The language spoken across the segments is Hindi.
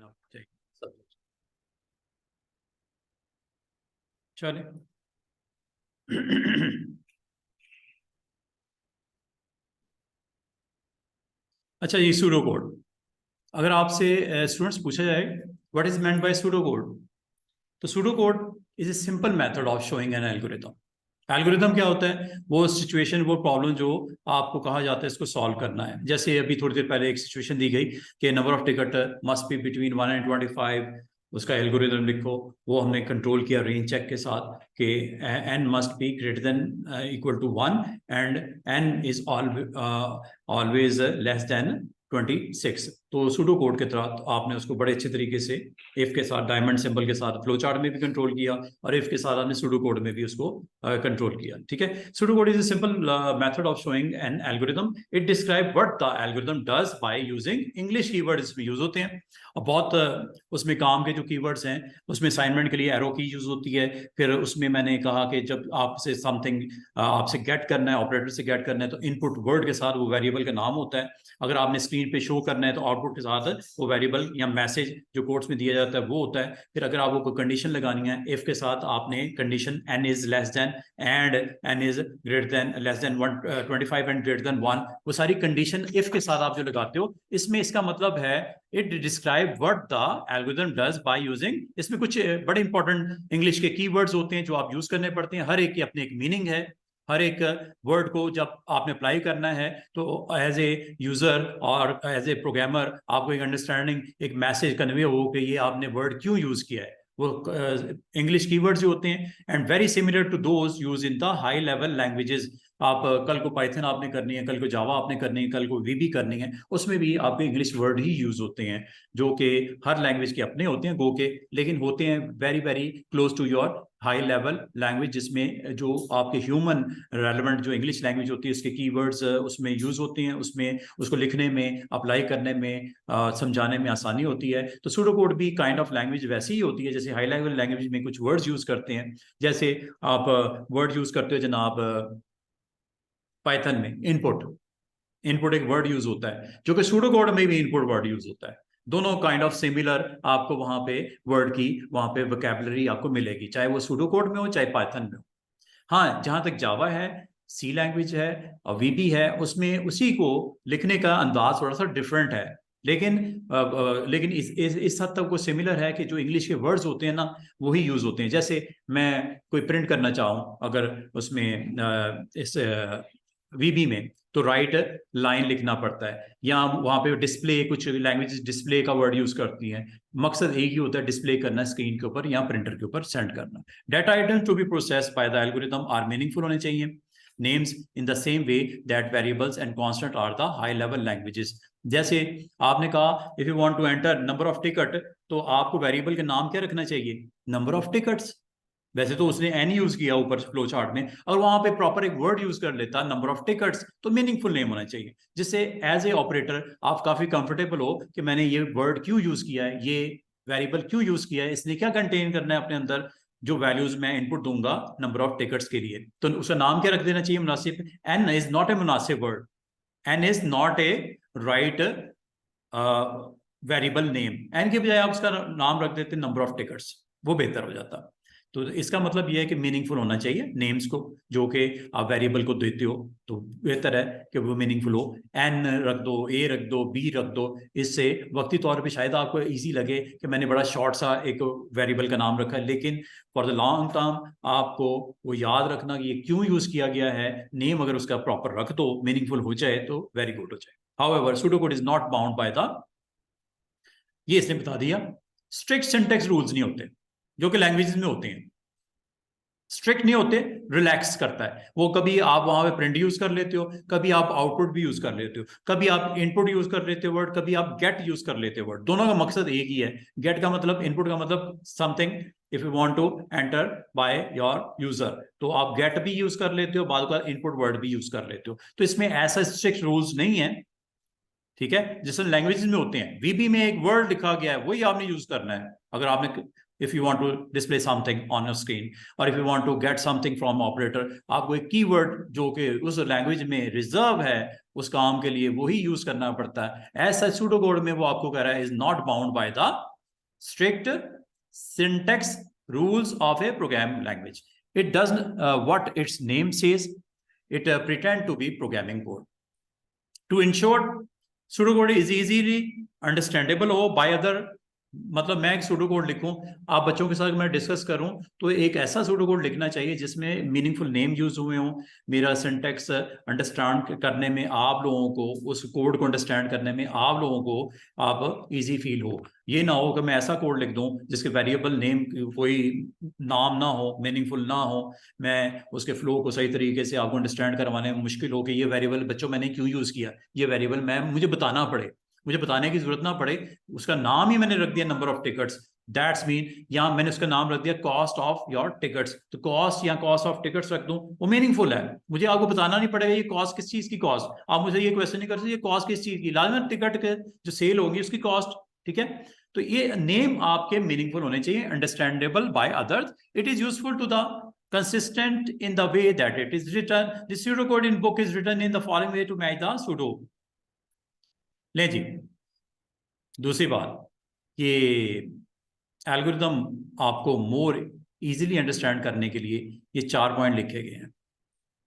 सब चले। अच्छा, ये सूडो कोड, अगर आपसे स्टूडेंट्स पूछा जाए what is meant by pseudo code, तो pseudo code is a simple method of showing an algorithm. Algorithm क्या होता है? वो सिचुएशन, वो प्रॉब्लम जो आपको कहा जाता है इसको सॉल्व करना है। जैसे अभी थोड़ी देर पहले एक सिचुएशन दी गई कि number of ticket must be between 1 and 25, उसका एल्गोरिथम लिखो। वो हमने कंट्रोल किया रेंज चेक के साथ कि n must be greater than equal to 1 and n is always less than 26। तो सूडो कोड के तहत आपने उसको बड़े अच्छे तरीके से इफ के साथ, डायमंड सिंबल के साथ फ्लो चार्ट में भी कंट्रोल किया, और इफ के साथ आपने सूडो कोड में भी उसको कंट्रोल किया। ठीक है, pseudo code is a simple method of showing an algorithm. It describe what the algorithm does by using English keywords इसमें यूज होते हैं, और बहुत उसमें काम के जो कीवर्ड्स हैं उसमें असाइनमेंट के लिए एरो की यूज होती है। फिर उसमें मैंने कहा कि जब आपसे समथिंग आपसे गेट करना है, ऑपरेटर से गेट करना है, तो इनपुट वर्ड के साथ वो वेरिएबल का नाम होता है। अगर आपने स्क्रीन पे शो करना है तो आउटपुट के साथ वो वेरिएबल या मैसेज जो कोड्स में दिया जाता है वो होता है। फिर अगर आपको कोई कंडीशन लगानी है, इफ के साथ आपने condition n is less then and n is greater than less then 125 and greater than 1, वो सारी कंडीशन इफ के साथ आप जो लगाते हो, इसमें इसका मतलब है it describe what the algorithm does by using. इसमें कुछ बड़े इंपॉर्टेंट इंग्लिश के कीवर्ड्स होते हैं जो आप यूज करने पड़ते हैं। हर एक की अपनी एक मीनिंग है। हर एक वर्ड को जब आपने अप्लाई करना है तो एज ए यूजर और एज ए प्रोग्रामर आपको एक अंडरस्टैंडिंग, एक मैसेज कन्वे हो कि ये आपने वर्ड क्यों यूज किया है। वो इंग्लिश कीवर्ड्स जो होते हैं and very similar to those use in the high level languages. आप कल को पाइथन आपने करनी है, कल को जावा आपने करनी है, कल को वीबी करनी है, उसमें भी आपके इंग्लिश वर्ड ही यूज होते हैं जो कि हर लैंग्वेज के अपने होते हैं, गो के, लेकिन होते हैं very very close to your high level language, जिसमें जो आपके ह्यूमन रेलेवेंट जो इंग्लिश लैंग्वेज होती है उसके कीवर्ड्स उसमें यूज होते हैं, उसमें उसको लिखने में, अप्लाई करने में, समझाने में आसानी होती है। तो सूडो कोड भी काइंड ऑफ लैंग्वेज वैसी ही होती है जैसे हाई लेवल लैंग्वेज में कुछ वर्ड्स यूज करते हैं। जैसे आप वर्ड यूज करते हो जनाब पाइथन में इनपुट, इनपुट एक वर्ड यूज होता है जो कि सूडो कोड में भी इनपुट वर्ड यूज होता है। दोनों काइंड ऑफ सिमिलर आपको वहां पे वर्ड की वहां पे वोकैबुलरी आपको मिलेगी, चाहे वो सूडो कोड में हो चाहे पाइथन में हो। हाँ, जहां तक जावा है, सी लैंग्वेज है और वीबी है, उसमें उसी को लिखने का अंदाज थोड़ा सा डिफरेंट है, लेकिन लेकिन इस हद तक वो सिमिलर है कि जो इंग्लिश के वर्ड्स होते हैं ना वही यूज होते हैं। जैसे मैं कोई प्रिंट करना चाहूँ अगर उसमें इस वीबी में, तो राइट लाइन लिखना पड़ता है, या वहां पे डिस्प्ले, कुछ लैंग्वेजेस डिस्प्ले का वर्ड यूज करती हैं। मकसद एक ही होता है, डिस्प्ले करना स्क्रीन के ऊपर या प्रिंटर के ऊपर सेंड करना। Data items to be processed by the algorithm are meaningful होने चाहिए। Names in the same way that variables and constant are the high level languages. जैसे आपने कहा if you want to enter number of ticket, तो आपको वेरिएबल के नाम क्या रखना चाहिए? Number of tickets. वैसे तो उसने एन यूज किया ऊपर फ्लो चार्ट में, और वहां पे प्रॉपर एक वर्ड यूज कर लेता नंबर ऑफ टिकट्स, तो मीनिंगफुल नेम होना चाहिए, जिससे एज ए ऑपरेटर आप काफी कंफर्टेबल हो कि मैंने ये वर्ड क्यों यूज किया है, ये वेरिएबल क्यों यूज किया है, इसने क्या कंटेन करना है अपने अंदर, जो वैल्यूज मैं इनपुट दूंगा नंबर ऑफ टिकट्स के लिए, तो उसका नाम क्या रख देना चाहिए मुनासिब। एन इज नॉट ए मुनासिब वर्ड, N is not a right variable name. N के बजाय आप उसका नाम रख देते नंबर ऑफ टिकट्स, वो बेहतर हो जाता। तो इसका मतलब यह है कि मीनिंगफुल होना चाहिए नेम्स को जो कि आप वेरिएबल को देते हो, तो बेहतर है कि वो मीनिंगफुल हो। एन रख दो, ए रख दो, बी रख दो, इससे वक्ती तौर पे शायद आपको इजी लगे कि मैंने बड़ा शॉर्ट सा एक वेरिएबल का नाम रखा है, लेकिन फॉर द लॉन्ग टर्म आपको वो याद रखना कि ये क्यों यूज किया गया है। नेम अगर उसका प्रॉपर रख दो, मीनिंगफुल हो जाए, तो वेरी गुड हो जाए। However pseudo code is not bound by the, ये इसने बता दिया, स्ट्रिक्ट सिंटेक्स रूल्स नहीं होते जो कि लैंग्वेजेस में होते हैं। स्ट्रिक्ट नहीं होते, रिलैक्स करता है वो। कभी आप वहां पे प्रिंट यूज कर लेते हो, कभी आप आउटपुट भी यूज कर लेते हो, कभी आप इनपुट यूज कर लेते हो वर्ड, कभी आप गेट यूज कर लेते हो वर्ड। दोनों का मकसद एक ही है। गेट का मतलब, इनपुट का मतलब something if you want to enter by your user, तो आप गेट भी यूज कर लेते हो, बाद का इनपुट वर्ड भी यूज कर लेते हो। तो इसमें ऐसा स्ट्रिक्ट रूल्स नहीं है, ठीक है, जैसे लैंग्वेजेस में होते हैं। वीबी में एक वर्ड लिखा गया है, वही आपने यूज करना है। अगर आपने, if you want to display something on your screen, और if you want to get something from operator, आपको एक कीवर्ड जो कि उस लैंग्वेज में रिजर्व है उस काम के लिए, वही यूज करना पड़ता है। ऐसा सूडो कोड में वो आपको कह रहा है is not bound by the strict syntax rules of a programming language. It does what its name says. It pretend to be programming code. To ensure pseudocode is easily understandable हो by other, मतलब मैं एक सूडो कोड लिखूं, आप बच्चों के साथ मैं डिस्कस करूं, तो एक ऐसा सूडो कोड लिखना चाहिए जिसमें मीनिंगफुल नेम यूज हुए हों, मेरा सिंटैक्स अंडरस्टैंड करने में आप लोगों को, उस कोड को अंडरस्टैंड करने में आप लोगों को आप इजी फील हो। ये ना हो कि मैं ऐसा कोड लिख दूं जिसके वेरिएबल नेम कोई नाम ना हो, मीनिंगफुल ना हो, मैं उसके फ्लो को सही तरीके से आपको अंडरस्टैंड करवाने में मुश्किल हो कि ये वेरिएबल बच्चों मैंने क्यों यूज किया, ये वेरिएबल मैं मुझे बताना पड़े, मुझे बताने की जरूरत ना पड़े, उसका नाम ही मैंने रख दिया number of tickets, that's mean यहाँ मैंने उसका नाम रख दिया कॉस्ट ऑफ योर टिकट्स, तो कॉस्ट या कॉस्ट ऑफ टिकट्स रख दूं, वो मीनिंगफुल है, मुझे आपको बताना नहीं पड़ेगा ये कॉस्ट किस चीज की कॉस्ट, आप मुझे ये क्वेश्चन नहीं कर सकते ये कॉस्ट किस चीज की, लाजमन टिकट के जो सेल होगी उसकी कॉस्ट, ठीक है। तो ये नेम आपके मीनिंगफुल होने चाहिए, understandable by others, it is useful to the consistent in the way that it is written. The pseudocode in book is written in the following way to match the pseudo. ले जी, दूसरी बात, ये एल्गोरिथम आपको मोर इजीली अंडरस्टैंड करने के लिए ये 4 पॉइंट लिखे गए हैं,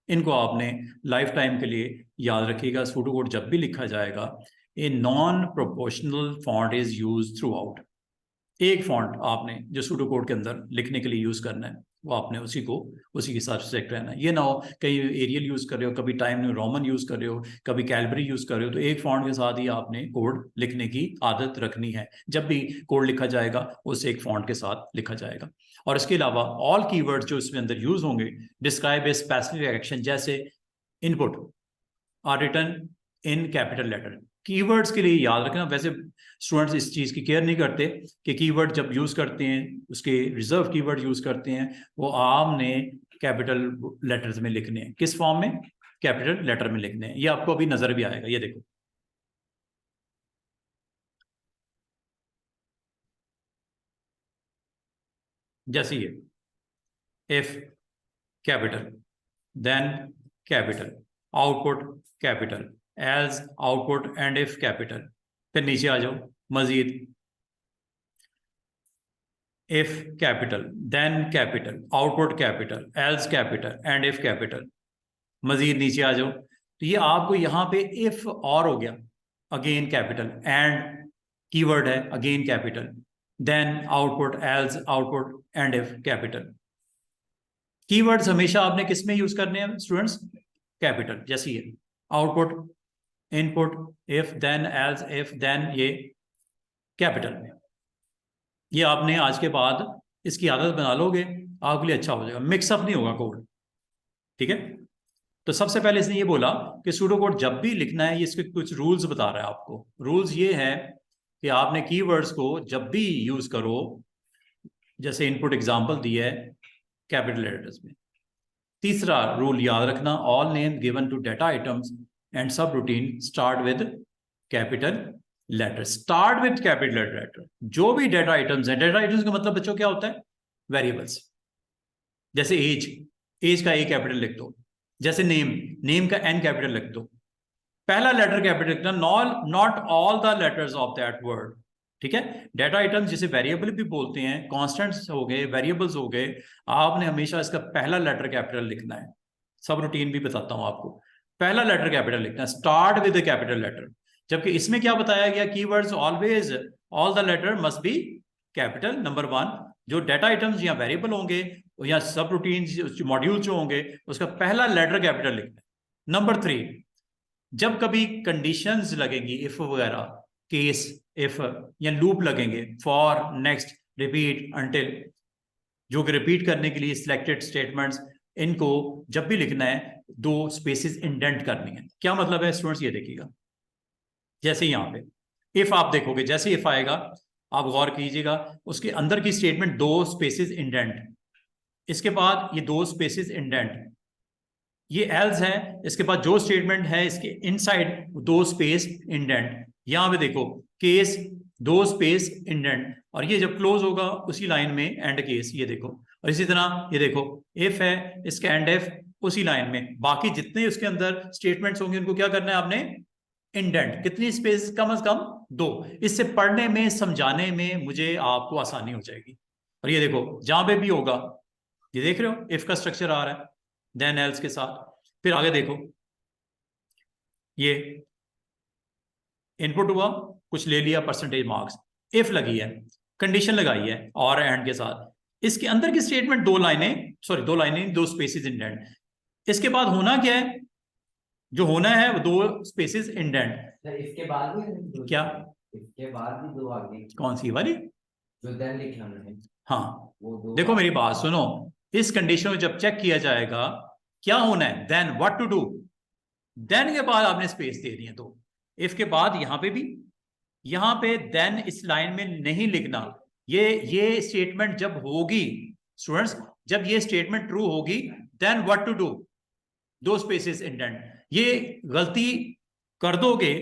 इनको आपने लाइफ टाइम के लिए याद रखिएगा। सूडो कोड जब भी लिखा जाएगा, a non proportional font is use through out. एक फॉन्ट आपने जो सूडो कोड के अंदर लिखने के लिए यूज करना है, वो आपने उसी के हिसाब से सेलेक्ट रहना है। ये ना हो कहीं एरियल यूज कर रहे हो, कभी टाइम न्यू रोमन यूज कर रहे हो, कभी कैलबरी यूज कर रहे हो, तो एक फॉन्ट के साथ ही आपने कोड लिखने की आदत रखनी है। जब भी कोड लिखा जाएगा उस एक फॉन्ट के साथ लिखा जाएगा। और इसके अलावा ऑल कीवर्ड्स जो इसमें अंदर यूज होंगे डिस्क्राइब ए स्पेसिफिक एक्शन, जैसे input are written in capital letter. Keywords के लिए याद रखना, वैसे स्टूडेंट्स इस चीज़ की केयर नहीं करते कि कीवर्ड जब यूज़ करते हैं, उसके रिजर्व कीवर्ड यूज़ करते हैं, वो आपने कैपिटल लेटर्स में लिखने हैं। किस फॉर्म में? कैपिटल लेटर में लिखने हैं। ये आपको अभी नजर भी आएगा, ये देखो, जैसे ये if capital then capital, output capital, else output end if capital. फिर नीचे आ जाओ, मजीद if capital then capital, output capital, else capital end if capital. मजीद नीचे आ जाओ, तो ये आपको यहाँ पे इफ और हो गया, अगेन कैपिटल, एंड कीवर्ड है again capital, then output, else output end if capital. Keywords हमेशा आपने किस में यूज करने हैं स्टूडेंट्स? कैपिटल। जैसे ये output, input, if, then, else, if, then, ये कैपिटल में। ये आपने आज के बाद इसकी आदत बना लोगे, आपके लिए अच्छा हो जाएगा, मिक्सअप नहीं होगा कोड, ठीक है। तो सबसे पहले इसने ये बोला कि सूडो कोड जब भी लिखना है, ये इसके कुछ रूल्स बता रहा है आपको। रूल्स ये है कि आपने कीवर्ड्स को जब भी यूज करो, जैसे इनपुट एग्जांपल दिया है कैपिटल लेटर्स में। तीसरा रूल याद रखना, all name given to data items and subroutine start with capital letter. Start with capital letter. जो भी डेटा आइटम्स है, डेटा आइटम्स का मतलब बच्चों क्या होता है? वेरिएबल्स। जैसे एज, एज का ए कैपिटल लिख दो। जैसे नेम, नेम का एन कैपिटल लिख दो। पहला लेटर कैपिटल लिखना, not all the letters of that word, ठीक है। डेटा आइटम्स जिसे वेरिएबल भी बोलते हैं, कॉन्स्टेंट्स हो गए, वेरिएबल्स हो गए, आपने हमेशा इसका पहला लेटर कैपिटल लिखना है। सब रूटीन भी बताता हूं आपको, पहला लेटर कैपिटल लिखना है, start with the capital letter. जबकि इसमें क्या बताया गया? Keywords always, all the letter must be capital. Number 1, जो डेटा आइटम्स या वेरिएबल होंगे या सब रूटीन मॉड्यूल जो होंगे, उसका पहला लेटर कैपिटल लिखना है। नंबर 3, जब कभी कंडीशंस लगेंगी, इफ वगैरह, केस, इफ या लूप लगेंगे, फॉर, नेक्स्ट, रिपीट, अनटिल, जो कि रिपीट करने के लिए सिलेक्टेड स्टेटमेंट्स, इनको जब भी लिखना है 2 स्पेसेस इंडेंट करनी है। क्या मतलब है स्टूडेंट्स? ये देखिएगा, जैसे यहाँ पे इफ आप देखोगे, जैसे इफ आएगा आप गौर कीजिएगा, उसके अंदर की स्टेटमेंट 2 स्पेसेस इंडेंट, इसके बाद ये 2 स्पेसेस इंडेंट, ये एल्स है, इसके बाद जो स्टेटमेंट है इसके इनसाइड 2 स्पेस इंडेंट। यहां पे देखो केस 2 स्पेस इंडेंट, और ये जब क्लोज होगा उसी लाइन में एंड केस, ये देखो। और इसी तरह ये देखो इफ है, इसका एंड इफ उसी लाइन में। बाकी जितने उसके अंदर स्टेटमेंट्स होंगे उनको क्या करना है आपने? इंडेंट, कितनी स्पेस? कम से कम 2। इससे पढ़ने में समझाने में मुझे आपको आसानी हो जाएगी। और ये देखो जहां पे भी होगा, ये देख रहे हो इफ का स्ट्रक्चर आ रहा है, देन एल्स के साथ। फिर आगे देखो, ये इनपुट हुआ, कुछ ले लिया परसेंटेज मार्क्स, इफ लगी है, कंडीशन लगाई है और एंड के साथ। इसके अंदर की स्टेटमेंट 2 लाइनें, सॉरी 2 लाइनें, 2 स्पेसेस इंडेंट। इसके बाद होना क्या है? जो होना है वो 2 स्पेसेस इंडेंट। इसके बाद भी क्या? इसके बाद भी 2 आगे। कौन सी वाली? जो देन लिखा है। हाँ, वो 2 देखो मेरी बात सुनो, इस कंडीशन को जब चेक किया जाएगा क्या होना है, then what to do. Then के बाद आपने स्पेस दे दी है, तो इफ के बाद यहां पे भी, यहां पे देन इस लाइन में नहीं लिखना। ये स्टेटमेंट जब होगी स्टूडेंट्स, जब ये स्टेटमेंट ट्रू होगी, then what to do, 2 spaces indent. ये गलती कर दोगे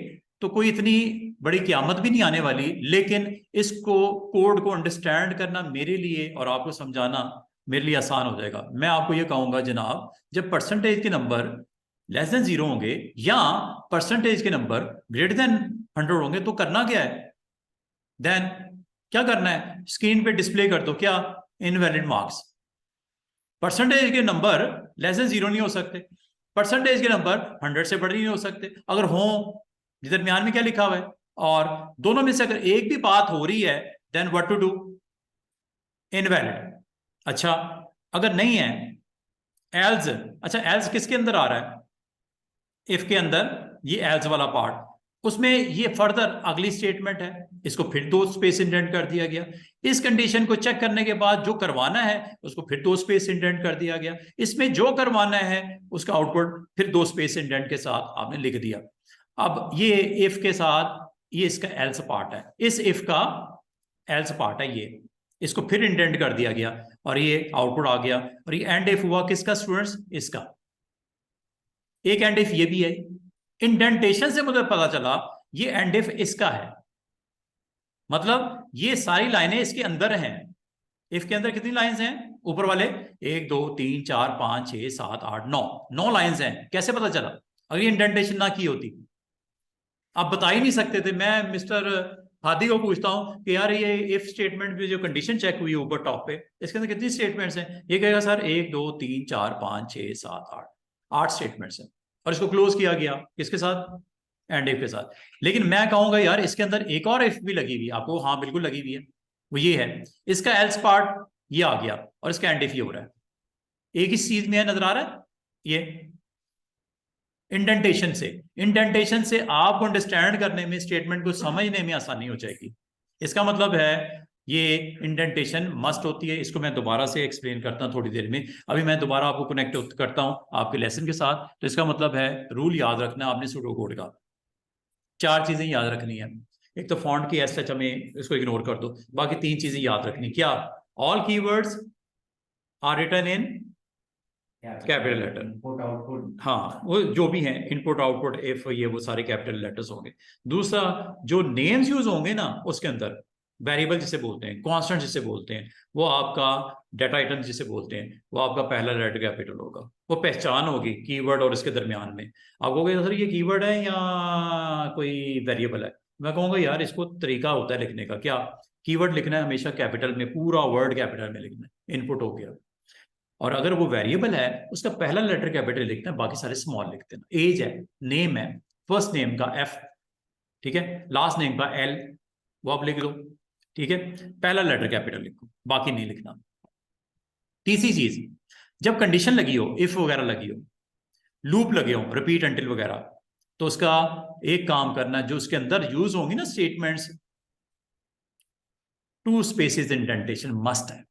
तो कोई इतनी बड़ी क़यामत भी नहीं आने वाली, लेकिन इसको कोड को अंडरस्टैंड करना मेरे लिए और आपको समझाना मेरे लिए आसान हो जाएगा। मैं आपको ये कहूंगा जनाब, जब परसेंटेज के नंबर लेस देन 0 होंगे या परसेंटेज के नंबर ग्रेटर देन 100 होंगे तो करना क्या है, देन क्या करना है, स्क्रीन पे डिस्प्ले कर दो क्या, इनवैलिड मार्क्स। परसेंटेज के नंबर लेस देन 0 नहीं हो सकते, परसेंटेज के नंबर 100 से बड़े नहीं हो सकते। अगर हो, दरमियान में क्या लिखा हुआ है, और दोनों में से अगर एक भी बात हो रही है, then what to do, invalid. अच्छा, अगर नहीं है, एल्स। अच्छा, एल्स किसके अंदर आ रहा है? इफ के अंदर, ये एल्स वाला पार्ट, उसमें ये फर्दर अगली स्टेटमेंट है, इसको फिर 2 स्पेस इंडेंट कर दिया गया। इस कंडीशन को चेक करने के बाद जो करवाना है उसको फिर 2 स्पेस इंडेंट कर दिया गया। इसमें जो करवाना है उसका आउटपुट फिर 2 स्पेस इंडेंट के साथ आपने लिख दिया। अब ये इफ के साथ, ये इसका एल्स पार्ट है, इस इफ का एल्स पार्ट है ये, इसको फिर इंडेंट कर दिया गया और ये आउटपुट आ गया। और ये एंड इफ हुआ किसका स्टूडेंट्स? इसका। एक एंड इफ ये भी है। इंडेंटेशन से मुझे पता चला ये एंड इफ इसका है, मतलब ये सारी लाइनें इसके अंदर हैं। इफ के अंदर कितनी लाइंस हैं ऊपर वाले? 1 2 3 4 5 6 7 8 9 लाइंस हैं। कैसे पता चला? अगर ये इंडेंटेशन ना की होती आप बता ही नहीं सकते थे। मैं मिस्टर हादी को पूछता हूं कि यार ये इफ स्टेटमेंट में जो कंडीशन चेक हुई ऊपर टॉप पे, इसके अंदर कितनी स्टेटमेंट्स हैं? ये कहेगा सर 1 2 3 4 5 6 7 8 स्टेटमेंट्स हैं। और इसको क्लोज किया गया किसके साथ? एंड इफ के साथ। लेकिन मैं कहूंगा यार इसके अंदर एक और इफ भी लगी हुई, आपको हाँ बिल्कुल लगी हुई है, वो ये है, इसका एल्स पार्ट ये आ गया और इसका एंड इफ ये हो रहा है। एक ही चीज में है, नजर आ रहा है ये इंडेंटेशन से आपको अंडरस्टैंड करने में, स्टेटमेंट को समझने में आसानी हो जाएगी। इसका मतलब है ये इंडेंटेशन मस्ट होती है। इसको मैं दोबारा से एक्सप्लेन करता हूं थोड़ी देर में। अभी मैं दोबारा आपको कनेक्ट करता हूं आपके लेसन के साथ। तो इसका मतलब है, रूल याद रखना आपने सूडो कोड का, 4 चीजें याद रखनी है। एक तो फॉन्ट की एस हमें इसको इग्नोर कर दो, बाकी 3 चीजें याद रखनी। क्या? All keywords are written in capital letter. Input output, हाँ, वो जो भी हैं इनपुट आउटपुट इफ ये वो सारे कैपिटल लेटर्स होंगे। दूसरा, जो नेम्स यूज होंगे ना उसके अंदर, वेरिएबल जिसे बोलते हैं, कांस्टेंट जिसे बोलते हैं, वो आपका डाटा आइटम जिसे बोलते हैं, वो आपका पहला लेटर कैपिटल होगा। वो पहचान होगी कीवर्ड और इसके दरमियान में। आप कहोगे सर ये कीवर्ड है या कोई वेरिएबल है? मैं कहूँगा यार इसको तरीका होता है लिखने का। क्या? कीवर्ड लिखना है हमेशा कैपिटल में, पूरा वर्ड कैपिटल में लिखना है, इनपुट हो गया। और अगर वो वेरिएबल है उसका पहला लेटर कैपिटल लिखना है, बाकी सारे स्मॉल लिखते हैं। एज है, नेम है, फर्स्ट नेम का एफ, ठीक है, लास्ट नेम का एल, वो आप लिख लो, ठीक है। पहला लेटर कैपिटल लिखो, बाकी नहीं लिखना। तीसरी चीज, जब कंडीशन लगी हो, इफ वगैरह लगी हो, लूप लगे हो, रिपीट अंटिल वगैरह, तो उसका एक काम करना, जो उसके अंदर यूज होंगी ना स्टेटमेंट्स, 2 स्पेसेस इंडेंटेशन मस्ट है।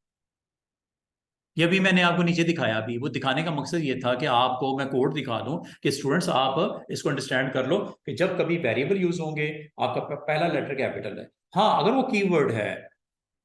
ये भी मैंने आपको नीचे दिखाया। भी वो दिखाने का मकसद ये था कि आपको मैं कोड दिखा दूं कि स्टूडेंट्स आप इसको अंडरस्टैंड कर लो कि जब कभी वेरिएबल यूज होंगे आपका पहला लेटर कैपिटल है। हाँ, अगर वो कीवर्ड है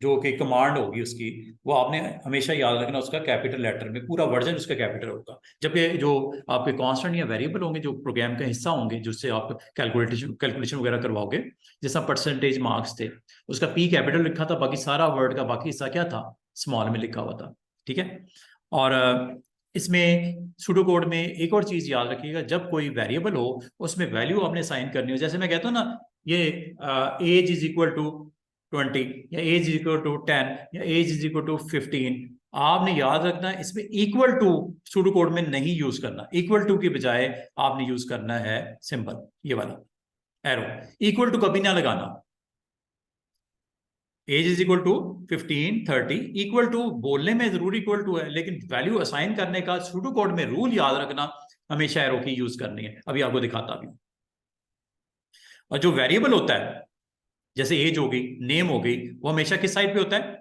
जो कि कमांड होगी उसकी, वो आपने हमेशा याद रखना उसका कैपिटल लेटर में, पूरा वर्जन उसका कैपिटल होगा। जबकि जो आपके कांस्टेंट या वेरिएबल होंगे जो प्रोग्राम का हिस्सा होंगे, जिससे आप कैलकुलेशन वगैरह करवाओगे, जैसा परसेंटेज मार्क्स थे, उसका पी कैपिटल लिखा था, बाकी सारा वर्ड का बाकी हिस्सा क्या था? स्मॉल में लिखा हुआ था, ठीक है। और इसमें सूडो कोड में एक और चीज याद रखिएगा, जब कोई वेरिएबल हो उसमें वैल्यू आपने साइन करनी हो, जैसे मैं कहता हूँ ना ये एज इज इक्वल टू 20 या एज इज इक्वल टू 10 या एज इज इक्वल टू 15, आपने याद रखना इसमें इक्वल टू सूडो कोड में नहीं यूज करना, इक्वल टू की बजाय आपने यूज करना है सिंबल, ये वाला एरो, इक्वल टू कभी ना लगाना। Age is equal to 15 30, equal to बोलने में जरूर इक्वल टू है, लेकिन वैल्यू असाइन करने का सूडो कोड में रूल याद रखना, हमेशा एरो की यूज करनी है। अभी आपको दिखाता भी हूं। और जो वेरिएबल होता है जैसे एज हो गई, नेम हो गई, वो हमेशा किस साइड पे होता है?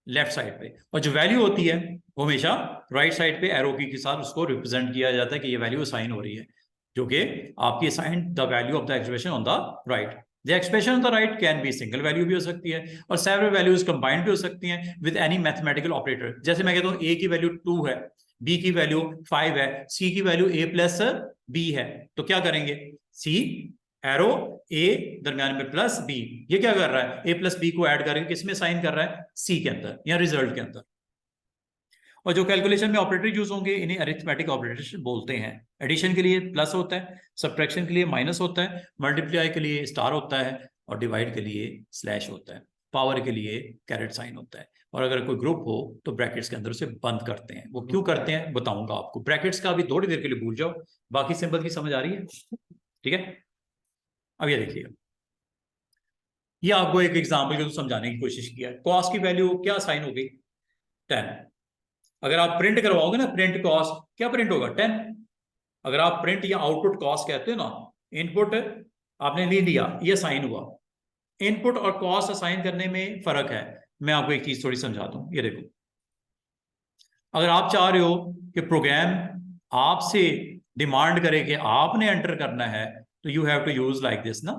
लेफ्ट साइड पे। और जो वैल्यू होती है वो हमेशा राइट साइड पे एरो की के साथ उसको रिप्रेजेंट किया जाता है कि ये वैल्यू असाइन हो रही है, जो कि आपकी assign the value of the expression on the right. The expression on the right can be single value भी हो सकती है और सेवरल वैल्यूज कंबाइंड भी हो सकती हैं विद एनी मैथमेटिकल ऑपरेटर। जैसे मैं कहता हूँ ए की वैल्यू 2 है, बी की वैल्यू 5 है, सी की वैल्यू a प्लस बी है, तो क्या करेंगे? सी एरो ए दरम्यान में प्लस बी, ये क्या कर रहा है? ए प्लस बी को ऐड करके किसमें साइन कर रहा है? सी के अंदर या रिजल्ट के अंदर। और जो कैलकुलेशन में ऑपरेटर यूज होंगे इन्हें अरिथमेटिक ऑपरेटर बोलते हैं। एडिशन के लिए प्लस होता है, सब्ट्रैक्शन के लिए माइनस होता है, मल्टीप्लाई के लिए स्टार होता है और डिवाइड के लिए स्लैश होता है, पावर के लिए कैरेट साइन होता है। और अगर कोई ग्रुप हो तो ब्रैकेट्स के अंदर उसे बंद करते हैं। वो क्यों करते हैं बताऊंगा आपको। ब्रैकेट्स का अभी थोड़ी देर के लिए भूल जाओ, बाकी सिंबल की समझ आ रही है? ठीक है, अब ये देखिएगा, ये आपको एक एग्जाम्पल के तो समझाने की कोशिश किया है। कॉस्ट की वैल्यू क्या साइन हो गई? 10। अगर आप प्रिंट करवाओगे ना, प्रिंट कॉस्ट क्या प्रिंट होगा? 10। अगर आप प्रिंट या आउटपुट कॉस्ट कहते हो ना, इनपुट आपने ले लिया, ये साइन हुआ। इनपुट और कॉस्ट असाइन करने में फर्क है। मैं आपको एक चीज थोड़ी समझाता हूं, ये देखो, अगर आप चाह रहे हो कि प्रोग्राम आपसे डिमांड करे कि आपने एंटर करना है, तो you have to use like this ना,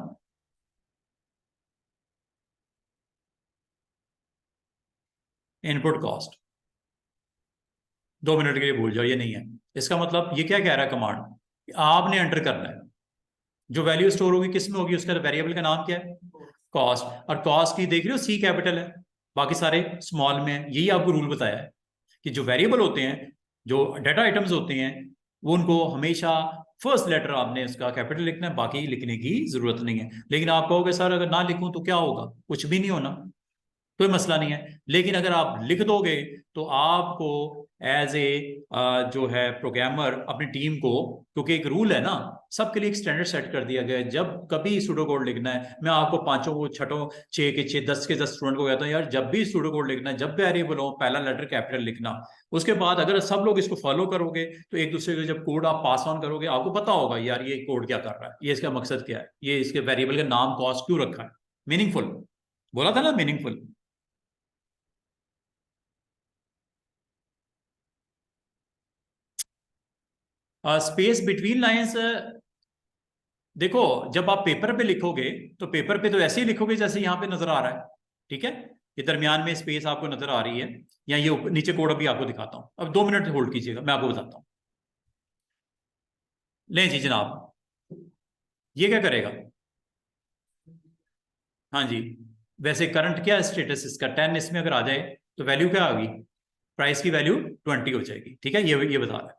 इनपुट कॉस्ट। 2 मिनट के लिए भूल जाओ, ये नहीं है। इसका मतलब ये क्या कह रहा है कमांड? आपने एंटर करना है, जो वैल्यू स्टोर होगी किस में होगी? उसका वेरिएबल का नाम क्या है? कॉस्ट। और कॉस्ट की देख रहे हो सी कैपिटल है, बाकी सारे स्मॉल में है। यही आपको रूल बताया है कि जो वेरिएबल होते हैं, जो डाटा आइटम्स होते हैं, वो उनको हमेशा फर्स्ट लेटर आपने उसका कैपिटल लिखना है, बाकी लिखने की जरूरत नहीं है। लेकिन आप कहोगे सर अगर ना लिखूं तो क्या होगा? कुछ भी नहीं होना, कोई मसला नहीं है। लेकिन अगर आप लिख दोगे तो आपको एज ए जो है प्रोग्रामर अपनी टीम को, क्योंकि एक रूल है ना, सबके लिए एक स्टैंडर्ड सेट कर दिया गया है। जब कभी सूडो कोड लिखना है, मैं आपको पांचों को, छठों, 6 के 6, 10 के 10 स्टूडेंट को कहता हूँ यार, जब भी सूडो कोड लिखना है, जब भी वेरिएबल हो, पहला लेटर कैपिटल लिखना। उसके बाद अगर सब लोग इसको फॉलो करोगे तो एक दूसरे को जब कोड आप पास ऑन करोगे, आपको पता होगा यार ये कोड क्या कर रहा है, ये इसका मकसद क्या है, ये इसके वेरिएबल का नाम कॉस्ट क्यों रखा है। मीनिंगफुल बोला था ना, मीनिंगफुल। स्पेस बिटवीन लाइंस, देखो जब आप पेपर पे लिखोगे तो पेपर पे तो ऐसे ही लिखोगे जैसे यहां पे नजर आ रहा है, ठीक है। ये दरमियान में स्पेस आपको नजर आ रही है, या ये नीचे कोड अभी आपको दिखाता हूं। अब 2 मिनट होल्ड कीजिएगा, मैं आपको बताता हूं। ले जी जनाब, ये क्या करेगा? हाँ जी, वैसे करंट क्या है स्टेटस इसका? 10। इसमें अगर आ जाए तो वैल्यू क्या होगी? प्राइस की वैल्यू 20 हो जाएगी, ठीक है। ये बता रहा है,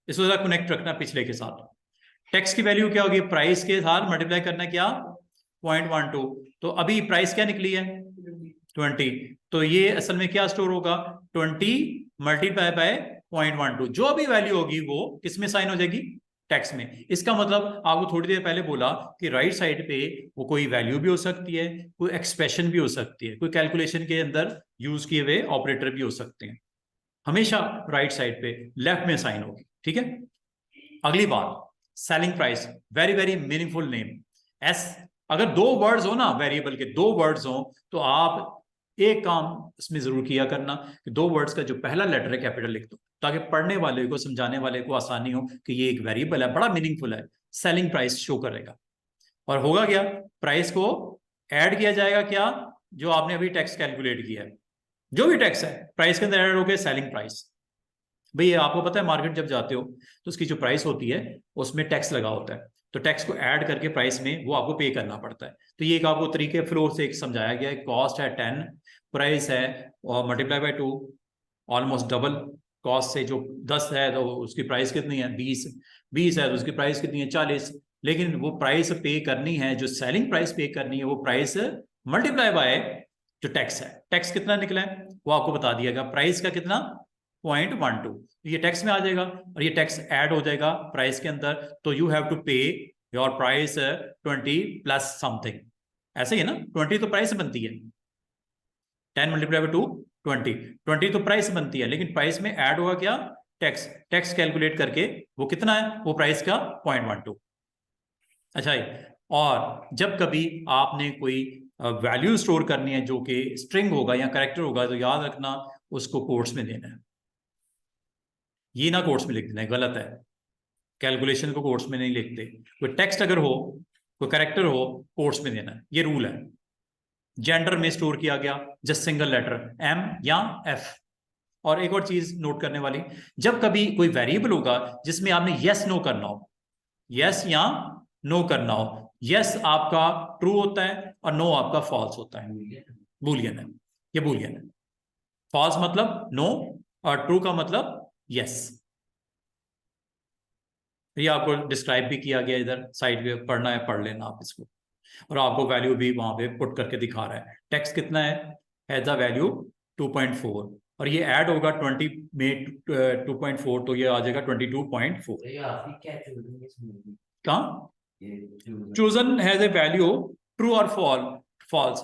इसको जरा कनेक्ट रखना पिछले के साथ। टैक्स की वैल्यू क्या होगी? प्राइस के साथ मल्टीप्लाई करना क्या? 0.12। तो अभी प्राइस क्या निकली है? 20। तो ये असल में क्या स्टोर होगा? 20 मल्टीप्लाई बाय 0.12। जो भी वैल्यू होगी वो किस में साइन हो जाएगी? टैक्स में। इसका मतलब आपको थोड़ी देर पहले बोला कि राइट साइड पे वो कोई वैल्यू भी हो सकती है, कोई एक्सप्रेशन भी हो सकती है, कोई कैलकुलेशन के अंदर यूज किए हुए ऑपरेटर भी हो सकते हैं। हमेशा राइट साइड पे लेफ्ट में साइन होगी, ठीक है। अगली बात, selling price, very very meaningful name. S, अगर 2 वर्ड्स हो ना, वेरिएबल के 2 वर्ड्स हो, तो आप एक काम इसमें जरूर किया करना कि 2 वर्ड्स का जो पहला लेटर है कैपिटल लिख दो, ताकि पढ़ने वाले को, समझाने वाले को आसानी हो कि ये एक वेरिएबल है, बड़ा मीनिंगफुल है। सेलिंग प्राइस शो करेगा। और होगा क्या? प्राइस को ऐड किया जाएगा क्या? जो आपने अभी टैक्स कैलकुलेट किया है, जो भी टैक्स है प्राइस के अंदर ऐड हो गया सेलिंग प्राइस। भाई आपको पता है मार्केट जब जाते हो तो उसकी जो प्राइस होती है उसमें टैक्स लगा होता है, तो टैक्स को ऐड करके प्राइस में वो आपको पे करना पड़ता है। तो ये एक आपको तरीके फ्लो से एक समझाया गया है। कॉस्ट है 10, प्राइस है और multiply by 2, almost double, cost से जो 10 है तो उसकी प्राइस कितनी है 20 है तो उसकी प्राइस कितनी है 40। लेकिन वो प्राइस पे करनी है, जो सेलिंग प्राइस पे करनी है, वो प्राइस मल्टीप्लाई बाय जो टैक्स है। टैक्स कितना निकला है वो आपको बता दिया गया, प्राइस का कितना 0.12, ये टैक्स में आ जाएगा और ये टैक्स ऐड हो जाएगा प्राइस के अंदर। तो यू हैव टू पे योर प्राइस 20 प्लस समथिंग, ऐसे ही है ना। 20 तो प्राइस बनती है, 10 मल्टीप्लाई बाय 2 20, 20 तो प्राइस बनती है, लेकिन प्राइस में ऐड होगा क्या टैक्स। टैक्स कैलकुलेट करके वो कितना है, वो प्राइस का 0.12। अच्छा है। और जब कभी आपने कोई वैल्यू स्टोर करनी है जो कि स्ट्रिंग होगा या कैरेक्टर होगा, तो याद रखना उसको कोट्स में देना है, ये ना कोट्स में लिख देना है, गलत है। कैलकुलेशन को कोट्स में नहीं लिखते। कोई टेक्स्ट अगर हो, कोई कैरेक्टर हो, कोट्स में देना है, ये रूल है। जेंडर में स्टोर किया गया जस्ट सिंगल लेटर एम या एफ। और एक और चीज नोट करने वाली, जब कभी कोई वेरिएबल होगा जिसमें आपने यस नो करना हो, यस या नो करना हो, यस आपका ट्रू होता है और नो आपका फॉल्स होता है, बूलियन है, ये बूलियन है। फॉल्स मतलब नो और ट्रू का मतलब यस। ये आपको डिस्क्राइब भी किया गया, इधर साइड पे पढ़ना है पढ़ लेना आप इसको। और आपको वैल्यू भी वहां पे पुट करके दिखा रहा है। टैक्स कितना है द वैल्यू 2.4, और ये ऐड होगा 20 में 2.4, तो ये आ जाएगा 22.4। कहाँ chosen has a value true और फॉल्स।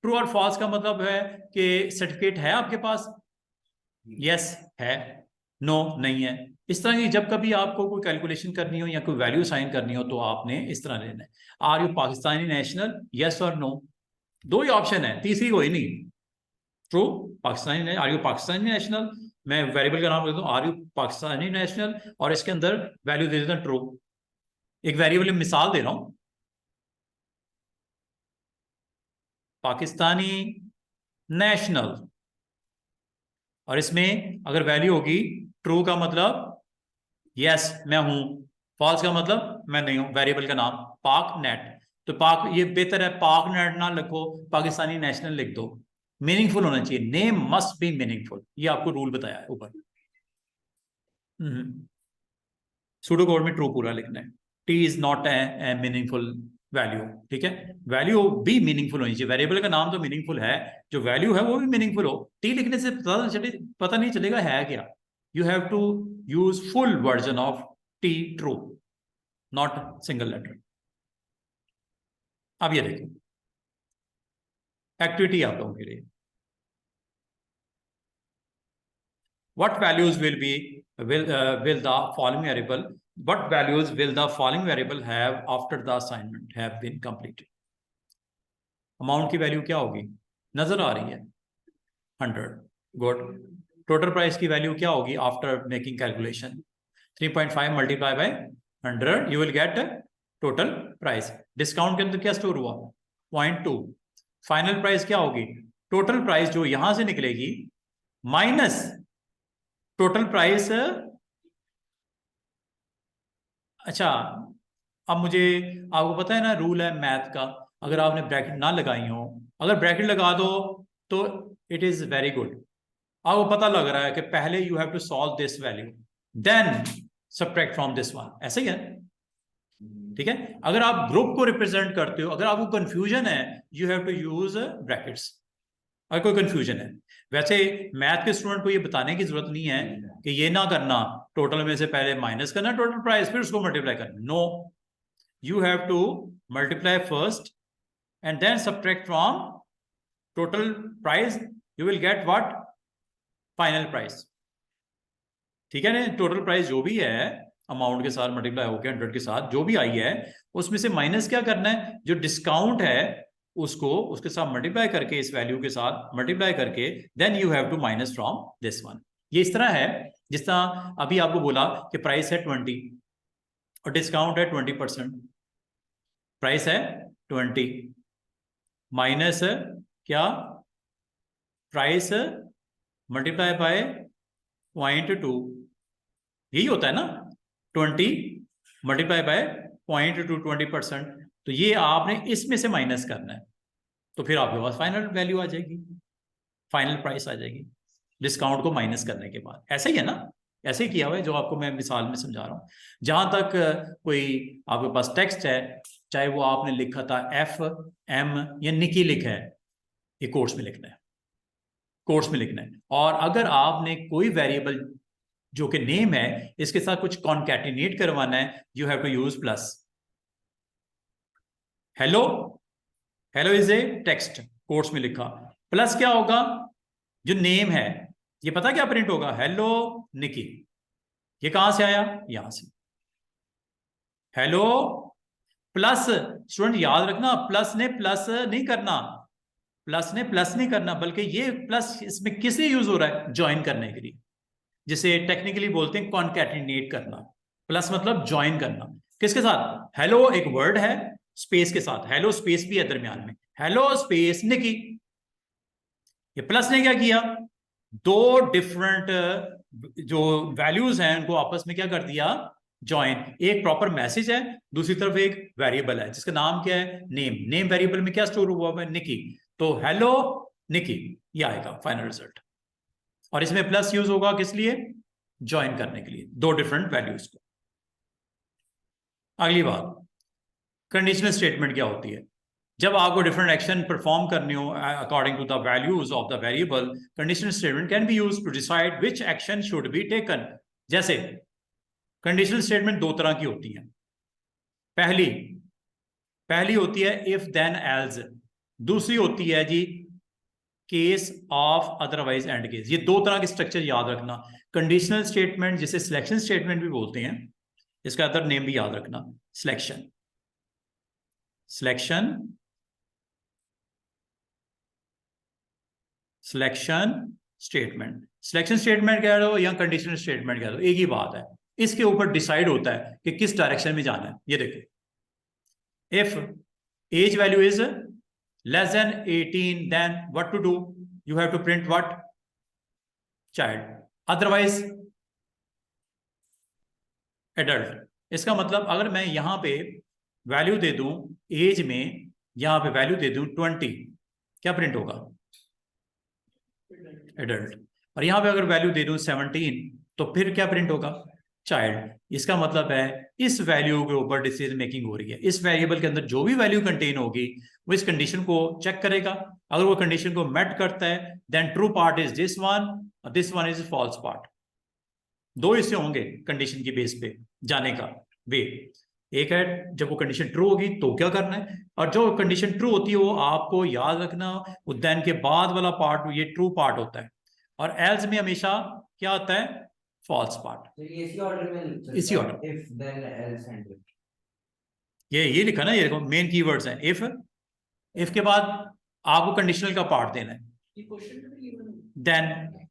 ट्रू और फॉल्स का मतलब है कि सर्टिफिकेट है आपके पास, यस है, नो नहीं है। इस तरह की जब कभी आपको कोई कैलकुलेशन करनी हो या कोई वैल्यू साइन करनी हो तो आपने इस तरह लेना है। Are you Pakistani national, yes और नो, दो ही ऑप्शन है, तीसरी कोई नहीं। True Pakistani, are you Pakistani national, मैं वेरिएबल का नाम देता हूँ आर यू पाकिस्तानी नेशनल, और इसके अंदर वैल्यू दे देता हूँ ट्रू। एक वेरिएबल में मिसाल दे रहा हूं, पाकिस्तानी नेशनल, और इसमें अगर वैल्यू होगी ट्रू का मतलब यस मैं हूं, फॉल्स का मतलब मैं नहीं हूं, वेरिएबल का नाम पाक नेट। तो पाक, ये बेहतर है पाक नेट ना लिखो, पाकिस्तानी नेशनल लिख दो। मीनिंगफुल होना चाहिए, नेम मस्ट बी मीनिंगफुल, ये आपको रूल बताया है ऊपर। सूडो कोड में ट्रू पूरा लिखना है। T is not A meaningful value, ठीक है। वैल्यू भी मीनिंगफुल होनी चाहिए, वेरिएबल का नाम तो मीनिंगफुल है, जो वैल्यू है वो भी मीनिंगफुल हो। टी लिखने से पता नहीं चलेगा है क्या। You have to use full version of T true, not single letter. अब ये देखो एक्टिविटी आप लोगों के लिए, what values will the following variable, what values will the following variable have after the assignment have been completed। Amount की वैल्यू क्या होगी, नजर आ रही है 100, गुड। टोटल प्राइस की वैल्यू क्या होगी after making calculation, 3.5 multiply by 100 you will get total price. Discount के अंदर क्या स्टोर हुआ 0.2। फाइनल प्राइस क्या होगी, टोटल प्राइस जो यहां से निकलेगी माइनस टोटल प्राइस। अच्छा, अब मुझे, आपको पता है ना रूल है मैथ का, अगर आपने ब्रैकेट ना लगाई हो, अगर ब्रैकेट लगा दो तो इट इज वेरी गुड। आपको पता लग रहा है कि पहले you have to solve this value then subtract from this one, ऐसे ही है, ठीक है। अगर आप ग्रुप को रिप्रेजेंट करते हो, अगर आपको कंफ्यूजन है you have to use brackets, अगर कोई कंफ्यूजन है। वैसे मैथ के स्टूडेंट को ये बताने की जरूरत नहीं है कि ये ना करना, टोटल में से पहले माइनस करना टोटल प्राइस, फिर उसको मल्टीप्लाई करना। No, you have to multiply first and then subtract from total price, you will get what, final price, ठीक है ना। टोटल प्राइस जो भी है अमाउंट के साथ मल्टीप्लाई होकर 100 के साथ जो भी आई है, उसमें से माइनस क्या करना है, जो डिस्काउंट है उसको उसके साथ मल्टीप्लाई करके, इस वैल्यू के साथ मल्टीप्लाई करके, then you have to minus from this one. ये इस तरह है जिस तरह अभी आपको बोला कि प्राइस है 20 और डिस्काउंट है 20%, प्राइस है 20 माइनस क्या, प्राइस मल्टीप्लाई बाय 0.2, यही होता है ना, 20 मल्टीप्लाई बाय 0.2 20%। तो ये आपने इसमें से माइनस करना है, तो फिर आपके पास फाइनल वैल्यू आ जाएगी, फाइनल प्राइस आ जाएगी। डिस्काउंट को माइनस करने के बाद। ऐसा ही है ना, ऐसे ही किया हुआ है जो आपको मैं मिसाल में समझा रहा हूँ। जहां तक कोई आपके पास टेक्स्ट है, चाहे वो आपने लिखा था FM या निकी लिखा है, ये कोट्स में लिखना है, कोट्स में लिखना है। और अगर आपने कोई वेरिएबल जो कि नेम है इसके साथ कुछ कॉन्कैटिनेट करवाना है, you have to use plus. Hello, hello is a text, quotes में लिखा, प्लस क्या होगा, जो नेम है, ये पता क्या प्रिंट होगा, हेलो निकी। ये कहां से आया, यहां से, हेलो प्लस। स्टूडेंट याद रखना, प्लस ने प्लस नहीं करना, प्लस ने प्लस नहीं करना, बल्कि ये प्लस इसमें किस लिए यूज हो रहा है, ज्वाइन करने के लिए, जिसे टेक्निकली बोलते हैं कॉन्कैटिनेट करना। प्लस मतलब ज्वाइन करना, किसके साथ, हेलो एक वर्ड है स्पेस के साथ, हेलो स्पेस भी है दरमियान में, हेलो स्पेस निकी। ये प्लस ने क्या किया, दो डिफरेंट जो वैल्यूज हैं उनको आपस में क्या कर दिया, ज्वाइन। एक प्रॉपर मैसेज है, दूसरी तरफ एक वेरिएबल है जिसका नाम क्या है, नेम। नेम वेरिएबल में क्या स्टोर हुआ है, निकी। तो हेलो निकी, ये आएगा फाइनल रिजल्ट। और इसमें प्लस यूज होगा किस लिए, ज्वाइन करने के लिए दो डिफरेंट वैल्यूज को। अगली बात, कंडीशनल स्टेटमेंट क्या होती है। जब आपको डिफरेंट एक्शन परफॉर्म करने हो according to the values of the variable, conditional statement can be used to decide which action should be taken. जैसे कंडीशनल स्टेटमेंट दो तरह की होती हैं। पहली होती है इफ देन एल्स, दूसरी होती है जी case of otherwise end case. ये दो तरह के स्ट्रक्चर याद रखना। कंडीशनल स्टेटमेंट जिसे सिलेक्शन स्टेटमेंट भी बोलते हैं, इसका अदर नेम भी याद रखना, सिलेक्शन स्टेटमेंट। सिलेक्शन स्टेटमेंट कह दो या कंडीशनल स्टेटमेंट कह दो, एक ही बात है। इसके ऊपर डिसाइड होता है कि किस डायरेक्शन में जाना है। ये देखो, if age value is less than 18, then what to do, you have to print what, child, otherwise adult। इसका मतलब अगर मैं यहां पे वैल्यू दे दूं एज में, यहां पे वैल्यू दे दूं 20, क्या प्रिंट होगा, एडल्ट। और यहां पे अगर वैल्यू दे दूं 17, तो फिर क्या प्रिंट होगा, चाइल्ड। इसका मतलब है इस वैल्यू के ऊपर डिसीजन मेकिंग हो रही है। इस वेरिएबल के अंदर जो भी वैल्यू कंटेन होगी वो इस कंडीशन को चेक करेगा। अगर वो कंडीशन को मेट करता है then true part is this one और this one is false part. दो हिस्से होंगे कंडीशन की बेस पे जाने का वे। एक है जब वो कंडीशन ट्रू होगी तो क्या करना है, और जो कंडीशन ट्रू होती है वो आपको याद रखना, वो देन के बाद वाला पार्ट ये ट्रू पार्ट होता है, और एल्स में हमेशा क्या होता है, फॉल्स पार्ट। तो ये इसी ऑर्डर में चलता है? इसी order, if then else end if. ये लिखा ना, ये देखो मेन कीवर्ड्स हैं। इफ के बाद आपको कंडीशनल का पार्ट देना है, देन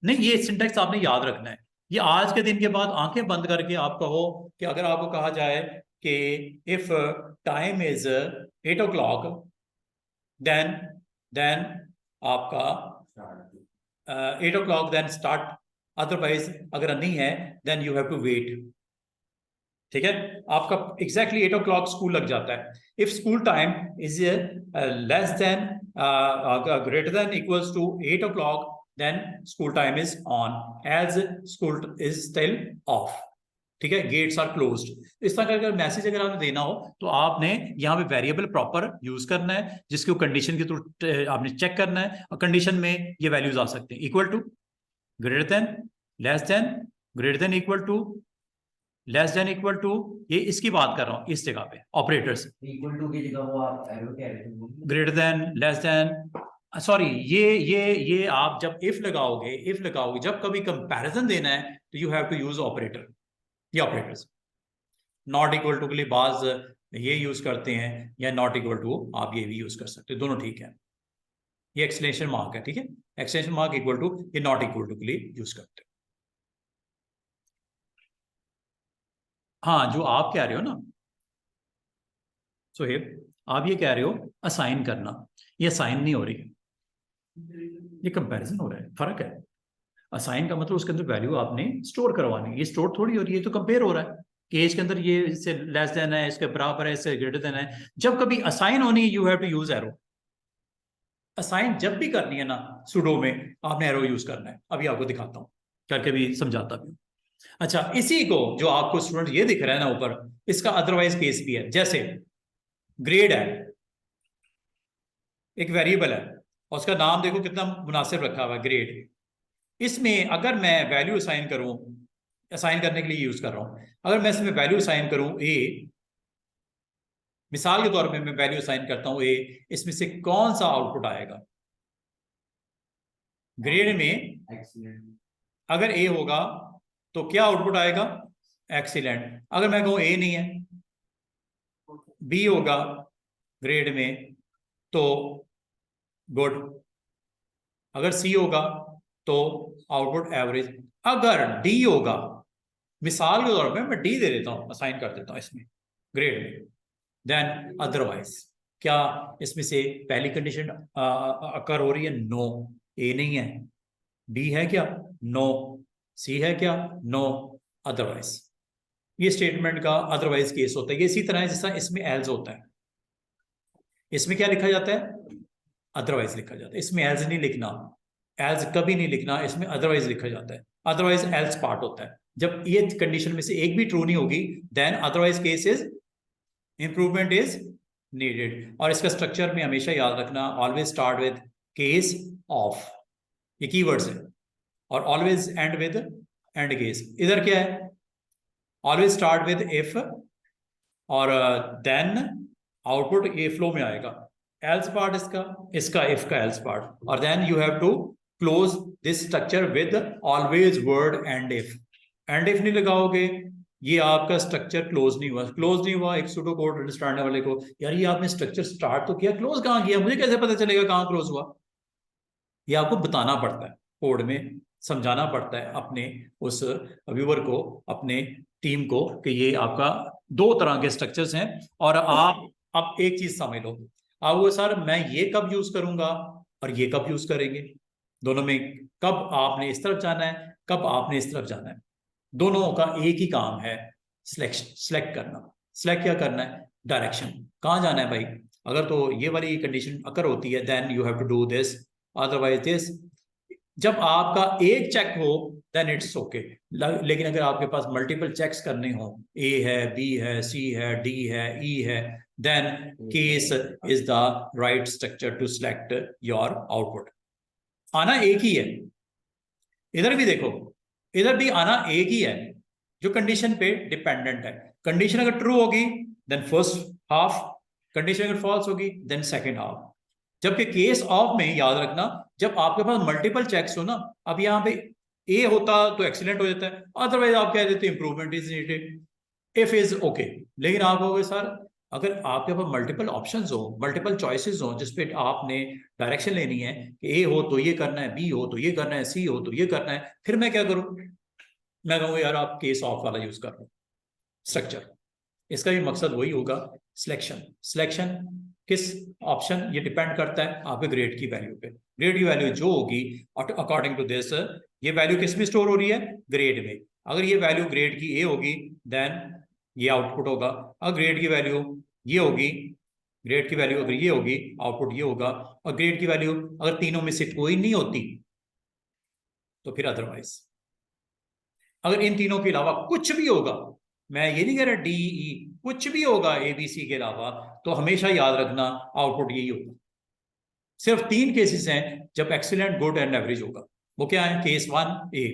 नहीं, ये सिंटेक्स आपने याद रखना है। ये आज के दिन के बाद आंखें बंद करके आप कहो कि अगर आपको कहा जाए कि if time is 8 o'clock, then आपका 8 o'clock देन स्टार्ट, अदरवाइज अगर नहीं है then you have to wait. ठीक है, आपका एग्जैक्टली 8 o'clock स्कूल लग जाता है। If school time is less than greater than equals to 8 o'clock, then school time is on, as school is still off. ठीक है, गेट्स आर क्लोज्ड। इस तरह का मैसेज अगर आपने देना हो तो आपने यहाँ पे वेरिएबल प्रॉपर यूज करना है, जिसको कंडीशन के थ्रू आपने चेक करना है। और कंडीशन में ये वैल्यूज आ सकते हैं, equal to, greater than, less than, greater than equal to, less than equal to. ये इसकी बात कर रहा हूं इस जगह पे, ऑपरेटर्स। इक्वल टू की जगह वो आप एरो कह रहे थे, greater than, less then, sorry, ये आप जब इफ लगाओगे जब कभी कंपैरिजन देना है तो you have to use operator, ये ऑपरेटर्स। नॉट इक्वल टू के लिए बाज ये यूज करते हैं, या नॉट इक्वल टू आप ये भी यूज कर सकते हैं, दोनों ठीक है। ये एक्सक्लेमेशन मार्क है, ठीक है, एक्सक्लेमेशन मार्क इक्वल टू, ये नॉट इक्वल टू के लिए यूज करते हैं। हाँ, जो आप कह रहे हो ना सोहेब, आप ये कह रहे हो असाइन करना, ये असाइन नहीं हो रही है, ये कंपैरिजन हो रहा है, फर्क है। असाइन का मतलब उसके अंदर वैल्यू आपने स्टोर करवानी है, ये स्टोर थोड़ी हो रही है, तो कंपेयर हो रहा है कि एज के अंदर ये इससे लेस देन है, इसके बराबर है, इससे ग्रेटर देन है। जब कभी असाइन होनी है you have to use arrow. Assign जब भी करनी है ना सुडो में, आपने एरो यूज करना है। अभी आपको दिखाता हूं, करके भी समझाता भी हूं। अच्छा, इसी को जो आपको स्टूडेंट ये दिख रहा है ना ऊपर, इसका अदरवाइज केस भी है। जैसे ग्रेड है, एक वेरिएबल है, और उसका नाम देखो कितना मुनासिब रखा हुआ है, ग्रेड। इसमें अगर मैं वैल्यू असाइन करूं, असाइन करने के लिए यूज कर रहा हूं, अगर मैं इसमें वैल्यू असाइन करूं ए, मिसाल के तौर पे मैं वैल्यू असाइन करता हूं ए, इसमें से कौन सा आउटपुट आएगा ग्रेड में? Excellent. अगर ए होगा तो क्या आउटपुट आएगा? एक्सीलेंट। अगर मैं कहूं ए नहीं है, बी होगा ग्रेड में, तो गुड। अगर सी होगा तो आउटपुट एवरेज। अगर डी होगा, मिसाल के तौर पे मैं डी दे देता हूं, असाइन कर देता हूं इसमें ग्रेड में, देन अदरवाइज। क्या इसमें से पहली कंडीशन अकर हो रही है? नो, ए नहीं है। बी है क्या? नो। सी है क्या? नो। अदरवाइज। ये स्टेटमेंट का अदरवाइज केस होता है। ये इसी तरह है जैसा इसमें एल्स होता है। इसमें क्या लिखा जाता है? अदरवाइज लिखा जाता है। इसमें एल्स नहीं लिखना, एल्स कभी नहीं लिखना, इसमें अदरवाइज लिखा जाता है। अदरवाइज एल्स पार्ट होता है। जब ये कंडीशन में से एक भी ट्रू नहीं होगी, then otherwise case is improvement is needed. और इसका स्ट्रक्चर में हमेशा याद रखना, always start with case of, ये कीवर्ड्स है, और always end with end case. इधर क्या है? ऑलवेज स्टार्ट विद इफ, और देन आउटपुट ए फ्लो में आएगा। एल्स पार्ट इसका इफ का एल्स पार्ट, और then you have to close this structure with always word end if. End if नहीं लगाओगे, ये आपका स्ट्रक्चर क्लोज नहीं हुआ। क्लोज नहीं हुआ, एक सूडो कोड अंडरस्टैंड वाले को, यार ये आपने स्ट्रक्चर स्टार्ट तो किया, क्लोज कहाँ किया? मुझे कैसे पता चलेगा कहाँ क्लोज हुआ? ये आपको बताना पड़ता है, कोड में समझाना पड़ता है अपने उस व्यूअर को, अपने टीम को, कि ये आपका दो तरह के स्ट्रक्चर्स हैं। और आप अब एक चीज समझ लो, आप वो सर मैं ये कब यूज करूंगा और ये कब यूज करेंगे, दोनों में कब आपने इस तरफ जाना है, कब आपने इस तरफ जाना है, दोनों का एक ही काम है, सेलेक्ट करना। सेलेक्ट क्या करना है? डायरेक्शन, कहाँ जाना है भाई। अगर तो ये वाली कंडीशन अकर होती है, then you have to do this, otherwise this. जब आपका एक चेक हो देन इट्स ओके, लेकिन अगर आपके पास मल्टीपल चेक्स करने हो, ए है, बी है, सी है, डी है, ई है, then case is the right structure to select your output. आना एक ही है, इधर भी देखो, इधर भी आना एक ही है, जो कंडीशन पे डिपेंडेंट है। कंडीशन अगर ट्रू होगी देन फर्स्ट हाफ, कंडीशन अगर फॉल्स होगी देन सेकेंड हाफ। जबकि केस ऑफ में याद रखना, जब आपके पास मल्टीपल चेक्स हो ना, अब यहाँ पे ए होता तो एक्सीलेंट हो जाता है, अदरवाइज आप कह देते improvement is needed, if is okay. लेकिन आप कहोगे सर अगर आपके पास मल्टीपल ऑप्शंस हो, मल्टीपल चॉइसेस हो, जिसपे आपने डायरेक्शन लेनी है कि ए हो तो ये करना है, बी हो तो ये करना है, सी हो तो ये करना है, फिर मैं क्या करूं? मैं कहूँगा यार आप केस ऑफ वाला यूज कर लो स्ट्रक्चर। इसका भी मकसद वही होगा, सिलेक्शन। सिलेक्शन किस ऑप्शन, ये डिपेंड करता है आपके ग्रेड की वैल्यू पे। ग्रेड की वैल्यू जो होगी अकॉर्डिंग टू दिस, ये वैल्यू किस में स्टोर हो रही है? ग्रेड में। अगर ये वैल्यू ग्रेड की ए होगी देन ये आउटपुट होगा। अगर ग्रेड की वैल्यू ये होगी, ग्रेड की वैल्यू अगर ये होगी, आउटपुट ये होगा। और ग्रेड की वैल्यू अगर तीनों में से कोई नहीं होती तो फिर अदरवाइज। अगर इन तीनों के अलावा कुछ भी होगा, मैं ये नहीं कह रहा डी ई, कुछ भी होगा ए बी सी के अलावा, तो हमेशा याद रखना आउटपुट यही होगा। सिर्फ तीन केसेस हैं जब एक्सीलेंट, गुड एंड एवरेज होगा। वो क्या है? Case 1 A,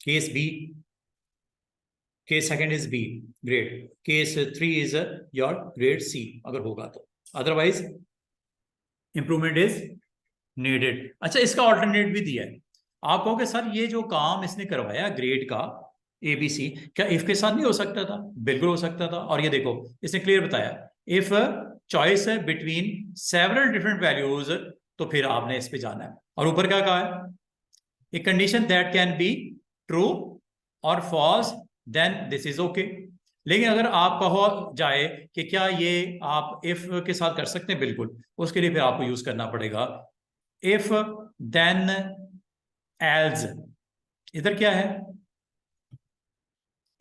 case B, case second is B grade, case 3 is your grade C अगर होगा तो, अदरवाइज इंप्रूवमेंट इज नीडेड। अच्छा, इसका ऑल्टरनेट भी दिया है। आप कहोगे सर ये जो काम इसने करवाया ग्रेड का एबीसी, क्या इफ के साथ नहीं हो सकता था? बिल्कुल हो सकता था। और ये देखो इसने क्लियर बताया, इफ चॉइस है बिटवीन सेवरल डिफरेंट वैल्यूज, तो फिर आपने इस पे जाना है। और ऊपर क्या कहा है? A condition that can be true और false, then this is okay. लेकिन अगर आप कहो जाए कि क्या ये आप इफ के साथ कर सकते हैं, बिल्कुल, उसके लिए फिर आपको यूज करना पड़ेगा इफ देन एल्स। इधर क्या है?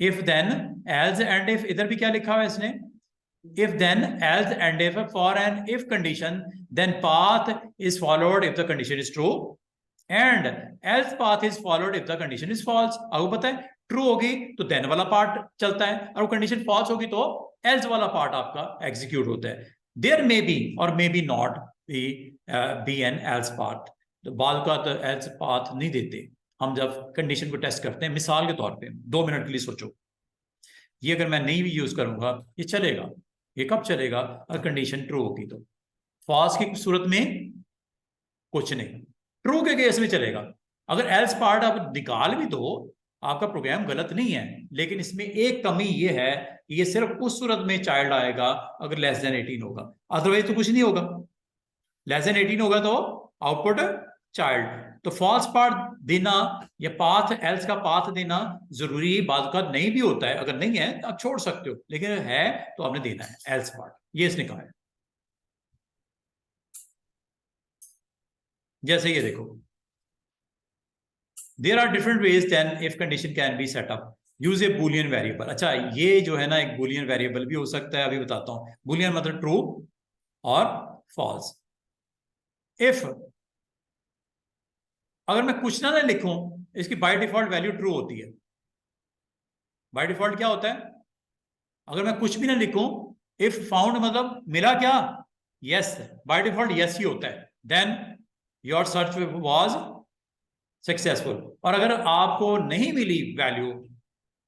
If then else end if. इधर भी क्या लिखा हुआ है इसने? if then else and if for an if condition then path is followed if the condition is true and else path is followed if the condition is false। आपको पता है ट्रू होगी तो then वाला पार्ट चलता है और कंडीशन फॉल्स होगी तो else वाला पार्ट आपका एग्जीक्यूट होता है। देयर मे बी और may be not be an else path. तो बाल का तो else पाथ नहीं देते हम जब कंडीशन को टेस्ट करते हैं। मिसाल के तौर पे 2 मिनट के लिए सोचो, ये अगर मैं नहीं भी यूज करूंगा ये चलेगा। ये कब चलेगा? अगर कंडीशन ट्रू होगी तो। फॉल्स की सूरत में कुछ नहीं, ट्रू के केस में चलेगा। अगर एल्स पार्ट आप निकाल भी दो आपका प्रोग्राम गलत नहीं है, लेकिन इसमें एक कमी ये है कि ये सिर्फ उस सूरत में चाइल्ड आएगा अगर लेस देन 18 होगा, अदरवाइज तो कुछ नहीं होगा। लेस देन 18 होगा तो आउटपुट चाइल्ड। तो फॉल्स पार्ट देना या पाथ एल्स का पाथ देना जरूरी बाद का नहीं भी होता है। अगर नहीं है तो आप छोड़ सकते हो, लेकिन है तो आपने देना है एल्स पार्ट। ये इसने कहा है। जैसे ये देखो, there are different ways then if condition can be set up. Use a boolean variable. अच्छा ये जो है ना एक बुलियन वेरिएबल भी हो सकता है, अभी बताता हूं। बुलियन मतलब ट्रू और फॉल्स। इफ अगर मैं कुछ ना लिखूं इसकी बाय डिफॉल्ट वैल्यू ट्रू होती है। बाय डिफॉल्ट क्या होता है? अगर मैं कुछ भी ना लिखूं, इफ फाउंड मतलब मिला क्या? यस, बाय डिफॉल्ट यस ही होता है। Then your search was successful. और अगर आपको नहीं मिली वैल्यू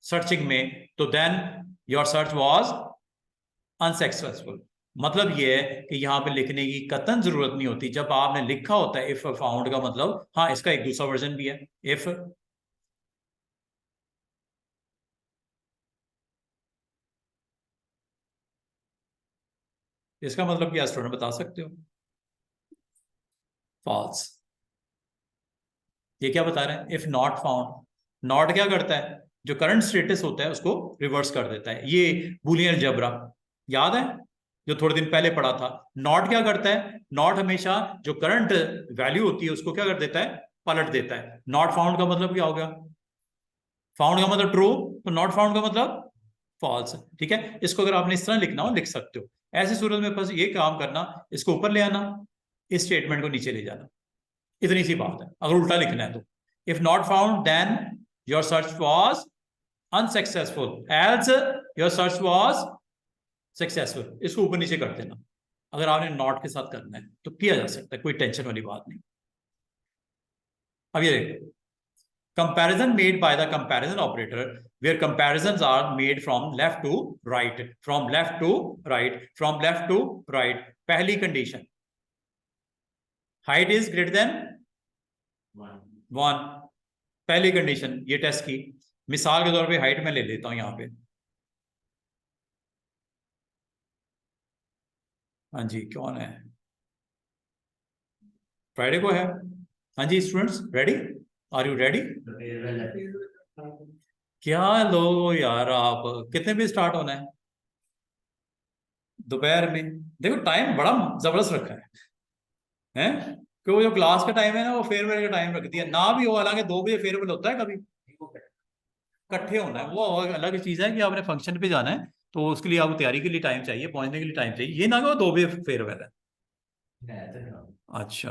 सर्चिंग में तो then your search was unsuccessful. मतलब ये है कि यहां पे लिखने की कतन जरूरत नहीं होती। जब आपने लिखा होता है इफ फाउंड का मतलब, हाँ इसका एक दूसरा वर्जन भी है इफ। इसका मतलब क्या स्टूडेंट बता सकते हो? फॉल्स। ये क्या बता रहे हैं? If not found. नॉट क्या करता है? जो करंट स्टेटस होता है उसको रिवर्स कर देता है। ये बूलियन अलजेब्रा याद है जो थोड़े दिन पहले पढ़ा था। नॉट क्या करता है? नॉट हमेशा जो करंट वैल्यू होती है उसको क्या कर देता है? पलट देता है। नॉट फाउंड का मतलब क्या हो गया? फाउंड का मतलब ट्रू, तो नॉट फाउंड का मतलब फॉल्स। ठीक है, इसको अगर आपने इस तरह लिखना हो लिख सकते हो। ऐसी सूरत में बस ये काम करना, इसको ऊपर ले आना, इस स्टेटमेंट को नीचे ले जाना, इतनी सी बात है। अगर उल्टा लिखना है तो if not found then your search was unsuccessful, else your search was successful. इसको ऊपर नीचे कर देना। अगर आपने नॉट के साथ करना है तो किया जा सकता है, कोई टेंशन वाली बात नहीं। अब ये देखो, comparison made by the comparison operator where comparisons are made from left to right, from left to right, from left to right। पहली condition height is greater than 1। पहली कंडीशन ये टेस्ट की। मिसाल के तौर पे हाइट में ले लेता हूं यहां पे। हाँ जी, कौन है? फ्राइडे को है। हाँ जी students, ready? Are you ready? क्या लो यार, आप कितने बजे स्टार्ट होना है? दोपहर में। देखो टाइम बड़ा जबरदस्त रखा है कि वो जो क्लास का टाइम है ना वो फेयरवेल का टाइम रख दिया ना भी हो। हालांकि 2 बजे फेयरवेल होता है, कभी इकट्ठे होना है वो अलग चीज है कि आपने फंक्शन पे जाना है तो उसके लिए आपको तैयारी के लिए टाइम चाहिए, पहुंचने के लिए टाइम चाहिए। ये ना कि वो 2 बजे फेयरवेल है। अच्छा,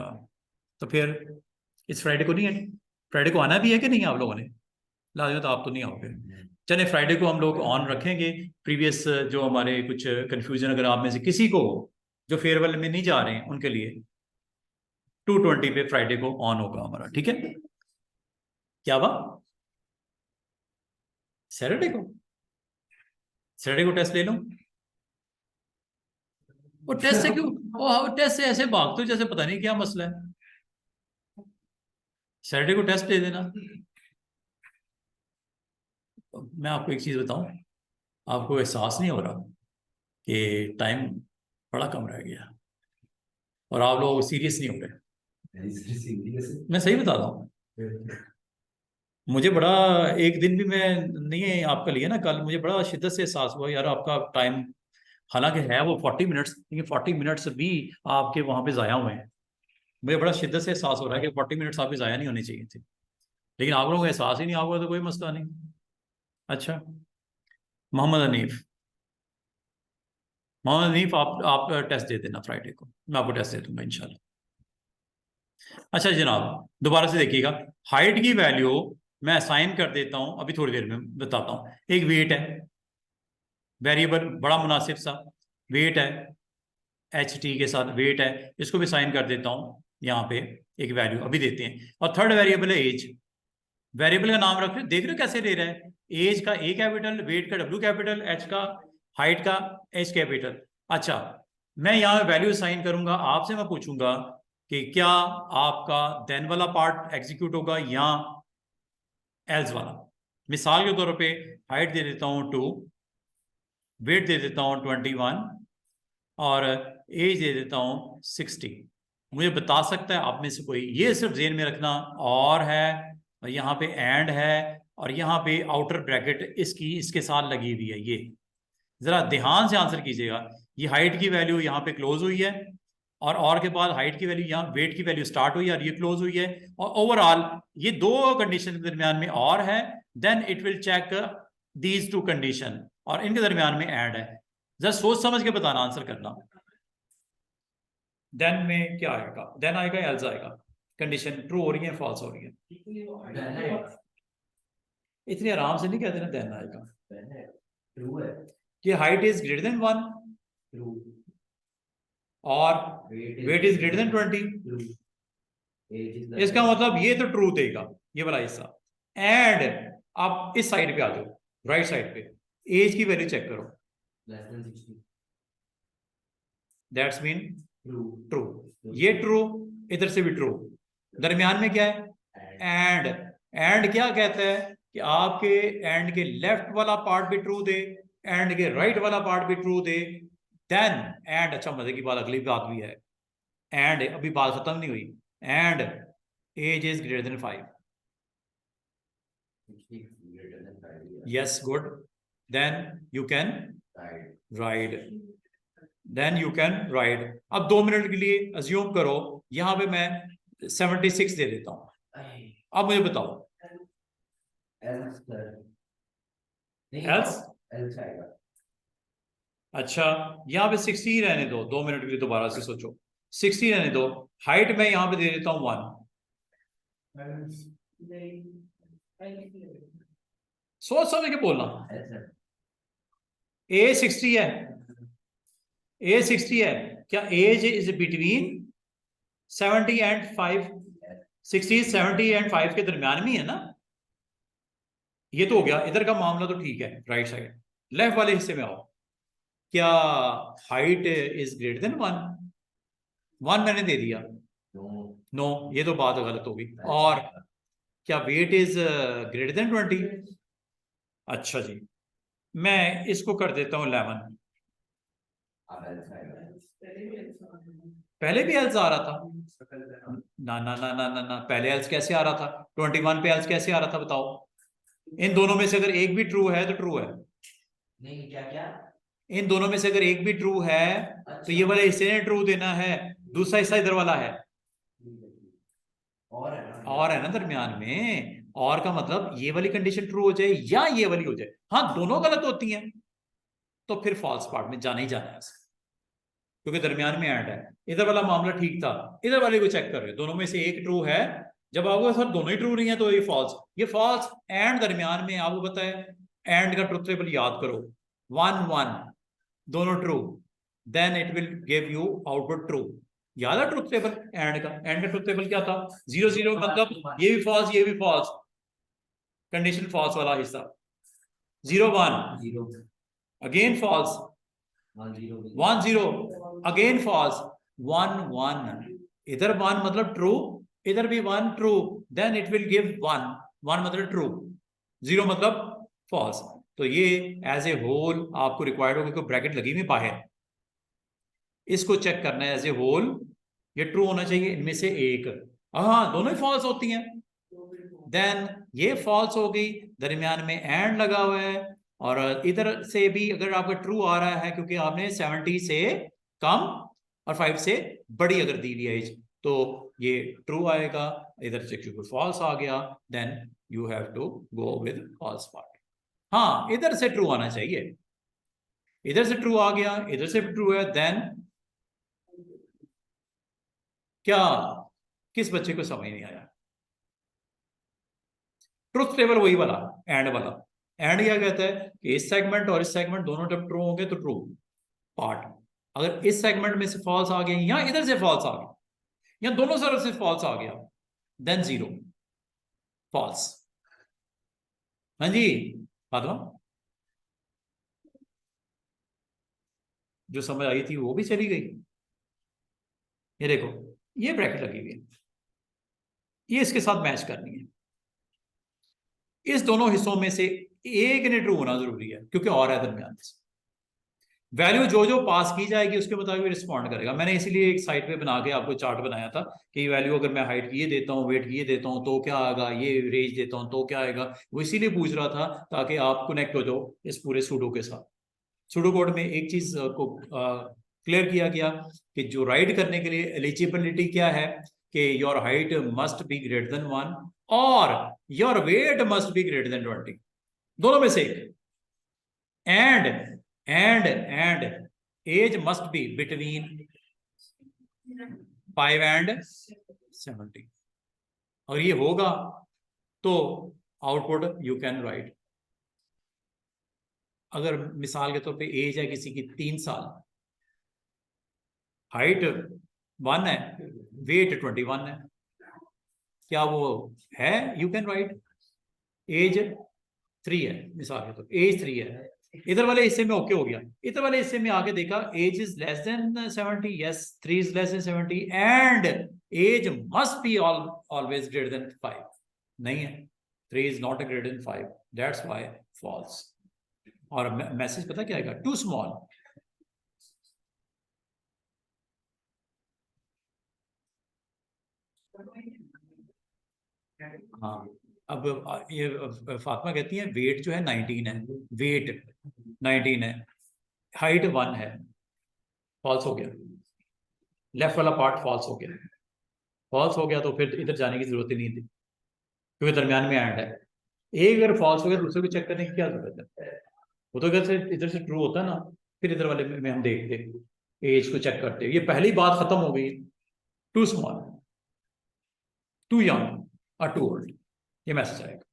तो फिर इस फ्राइडे को नहीं है? फ्राइडे को आना भी है कि नहीं आप लोगों ने? लाजमी तो आप तो नहीं आओगे। चले फ्राइडे को हम लोग ऑन रखेंगे। प्रीवियस जो हमारे कुछ कंफ्यूजन अगर आप में से किसी को जो फेयरवेल में नहीं जा रहे हैं उनके लिए 2:20 पे फ्राइडे को ऑन होगा हमारा। ठीक है, क्या बात? सैटरडे को? सैटरडे को टेस्ट ले लो। वो टेस्ट से क्यों? वो टेस्ट से ऐसे भागते हो जैसे पता नहीं क्या मसला है। सैटरडे को टेस्ट दे देना। मैं आपको एक चीज बताऊं, आपको एहसास नहीं हो रहा कि टाइम बड़ा कम रह गया और आप लोग सीरियस नहीं हो रहे। मैं सही बता रहा हूँ। मुझे बड़ा एक दिन भी मैं नहीं है आपका लिया ना कल, मुझे बड़ा शिद्दत से एहसास हुआ यार आपका टाइम हालांकि है वो 40 मिनट्स, लेकिन 40 मिनट्स भी आपके वहां पे ज़ाया हुए हैं। मुझे बड़ा शिद्दत से एहसास हो रहा है कि 40 मिनट्स आपके ज़ाया नहीं होने चाहिए थे, लेकिन आप लोगों को एहसास ही नहीं होगा तो कोई मसला नहीं। अच्छा, मोहम्मद हनीफ। मोहम्मद हनीफ, आप टेस्ट दे देना फ्राइडे को, मैं आपको टेस्ट दे दूंगा इंशाल्लाह। अच्छा जनाब, दोबारा से देखिएगा, हाइट की वैल्यू मैं असाइन कर देता हूं, अभी थोड़ी देर में बताता हूं। एक वेट है, वेरिएबल बड़ा मुनासिब सा वेट है, एच टी के साथ वेट है, इसको भी साइन कर देता हूं यहाँ पे, एक वैल्यू अभी देते हैं। और थर्ड वेरिएबल है एज। वेरिएबल का नाम रख रहे, देख रहे हो कैसे ले रहा है, एज का ए कैपिटल, वेट का डब्ल्यू कैपिटल, एच का, हाइट का एच कैपिटल। अच्छा, मैं यहाँ वैल्यू साइन करूंगा, आपसे मैं पूछूंगा कि क्या आपका देन वाला पार्ट एग्जीक्यूट होगा या एल्स वाला। मिसाल के तौर पे हाइट दे देता हूँ 2, वेट दे देता हूँ 21 और एज दे देता हूँ 60। मुझे बता सकता है आप में से कोई, ये सिर्फ जेन में रखना, और है, और यहाँ पे एंड है, और यहाँ पे आउटर ब्रैकेट इसकी इसके साथ लगी हुई है। ये जरा ध्यान से आंसर कीजिएगा, ये हाइट की वैल्यू यहाँ पे क्लोज हुई है, और के बाद हाइट की वैल्यू यहाँ, वेट की वैल्यू स्टार्ट हुई है और ये क्लोज हुई है, और ओवरऑल ये दो कंडीशन के दरमियान में और है, then it will check these two condition, और इनके दरमियान में एंड है। जरा सोच समझ के बताना, आंसर करना। देन में क्या आएगा, देन आएगा एल्स आएगा, कंडीशन ट्रू हो रही है फॉल्स हो रही है। इतनी आराम से नहीं कहते ना देन आएगा। ट्रू है, कि height is greater than 1 true, और weight is greater than 20, true, इसका मतलब ये तो ट्रू देगा, ये वाला हिस्सा। एंड आप इस साइड पे आ जाओ, राइट साइड पे, एज की वैल्यू चेक करो, less than 60, that's mean true, true. ये ट्रू, इधर से भी ट्रू, दरमियान में क्या है, एंड। एंड क्या कहता है कि आपके एंड के लेफ्ट वाला पार्ट भी ट्रू दे, एंड के राइट वाला पार्ट भी ट्रू दे, देन एंड। अच्छा, मजे की बात, अगली बात भी है, एंड अभी बात खत्म नहीं हुई, and age is greater than 5। 60 greater than 5 years. Yes, good, then you can Right. Ride, then you can ride. अब 2 मिनट के लिए अज्यूम करो, यहां पे मैं 76 दे देता हूं। अब मुझे बताओ Else, sir. नहीं, Else? else आएगा। अच्छा, यहाँ पे 60 ही रहने दो, 2 मिनट के लिए दोबारा से सोचो, 60 रहने दो। हाइट में यहाँ पे दे देता हूँ 1। सोच समझ के बोलना। Else, sir. ए 60 है, ए 60 है, क्या age is between 70 and 5? 60 70 and 5 के दरमियान में है ना। ये तो हो गया, इधर का मामला तो ठीक है, राइट साइड। लेफ्ट वाले हिस्से में आओ, क्या हाइट इज ग्रेटर देन 1 मैंने दे दिया, No. नो, ये तो बात गलत होगी। और क्या वेट इज ग्रेटर देन 20? अच्छा जी, मैं इसको कर देता हूँ 11। अब else आएगा। पहले भी एल्स आ रहा था ना ना ना ना ना ना, पहले एल्स कैसे आ रहा था, 21 पे एल्स कैसे आ रहा था बताओ। इन दोनों में से अगर एक भी ट्रू है तो ट्रू है, नहीं, क्या क्या? इन दोनों में से अगर एक भी ट्रू है तो ये वाले हिस्से ने ट्रू देना है, दूसरा हिस्सा इधर वाला है, और है ना दरमियान में। और का मतलब ये वाली कंडीशन ट्रू हो जाए या ये वाली हो जाए, हाँ दोनों गलत होती हैं तो फिर फॉल्स पार्ट में जाना ही जाना है, क्योंकि दरमियान में एंड है। इधर वाला मामला ठीक था, इधर वाले को चेक कर रहे हो, दोनों में से एक ट्रू है, जब आपको सर दोनों ही ट्रू नहीं है तो ये फॉल्स, ये फॉल्स। एंड दरमियान में आपको पता है एंड का ट्रुथ टेबल याद करो, 1 1 दोनों true, then it will give you output true. याद है ट्रुथ टेबल एंड का, एंड का ट्रुथ टेबल क्या था, 0 0 मतलब ये भी फॉल्स ये भी फॉल्स, कंडीशन फॉल्स वाला हिस्सा, 0 1 0 अगेन फॉल्स, 1 0 1 0 अगेन फॉल्स, 1 1 इधर 1 मतलब ट्रू, इधर भी 1 true, then it will give 1 1 मतलब ट्रू, 0 मतलब फॉल्स। तो ये एज ए होल आपको रिक्वायर्ड होगा, कोई ब्रैकेट लगी हुई बाहर, इसको चेक करना है एज ए होल, ये ट्रू होना चाहिए इनमें से एक। हाँ दोनों ही फॉल्स होती हैं, देन ये फॉल्स हो गई, दरमियान में एंड लगा हुआ है, और इधर से भी अगर आपका ट्रू आ रहा है क्योंकि आपने 70 से कम और 5 से बड़ी अगर दी हुई एज, तो ये ट्रू आएगा। इधर से क्योंकि फॉल्स आ गया, then you have to go with false part. हाँ इधर से ट्रू आना चाहिए, इधर से ट्रू आ गया, इधर से भी ट्रू है, देन क्या, किस बच्चे को समझ नहीं आया? ट्रुथ टेबल वही वाला, एंड वाला। एंड क्या कहता है कि इस सेगमेंट और इस सेगमेंट दोनों जब ट्रू होंगे तो ट्रू पार्ट, अगर इस सेगमेंट में से फॉल्स आ गया या इधर से फॉल्स आ गया या दोनों तरफ से फॉल्स आ गया, देन जीरो, फॉल्स। हाँ जी फातिमा, जो समझ आई थी वो भी चली गई। ये देखो, ये ब्रैकेट लगी हुई है, ये इसके साथ मैच करनी है। इस दोनों हिस्सों में से एक ने ट्रू होना जरूरी है, क्योंकि और है दरमियान से। वैल्यू जो जो पास की जाएगी उसके मुताबिक रिस्पॉन्ड करेगा। मैंने इसीलिए एक साइड पे बना के आपको चार्ट बनाया था कि वैल्यू अगर मैं हाइट ये देता हूँ, वेट ये देता हूँ तो क्या आएगा, ये रेंज देता हूँ तो क्या आएगा। वो इसीलिए पूछ रहा था ताकि आप कनेक्ट हो जाओ इस पूरे सूडो के साथ। सूडो कोड में एक चीज को क्लियर किया गया कि जो राइट करने के लिए एलिजिबिलिटी क्या है कि your height must be greater than 1 और your weight must be greater than 20, दोनों में से एक। And age must be between 5 and 70। और ये होगा तो आउटपुट यू कैन राइट। अगर मिसाल के तौर पे एज है किसी की 3 साल, हाइट 1 है, वेट 21 है, क्या वो है? यू कैन राइट एज 3 है, मिसाल के तौर पे एज 3 है। इधर वाले हिस्से में ओके हो गया, इधर वाले हिस्से में आके देखा age is less than 70, yes 3 is less than 70 and age must be always greater than 5। नहीं है, 3 is not greater than 5, that's why false. और मैसेज पता क्या आएगा? Too small. हाँ, अब ये फातिमा कहती है वेट जो है 19 है, वेट 19 है, हाइट 1 है, फॉल्स हो गया। लेफ्ट वाला पार्ट फॉल्स हो गया। फॉल्स हो गया तो फिर इधर जाने की जरूरत ही नहीं थी, क्योंकि दरमियान में एंड है। एक अगर फॉल्स हो गया दूसरे को चेक करने की क्या जरूरत है? वो तो इधर से ट्रू होता है ना, फिर इधर वाले में हम देखते एज को चेक करते, ये पहली बात खत्म हो गई। टू स्मॉल, टू यंग और टू ओल्ड, ये मैसेज आएगा।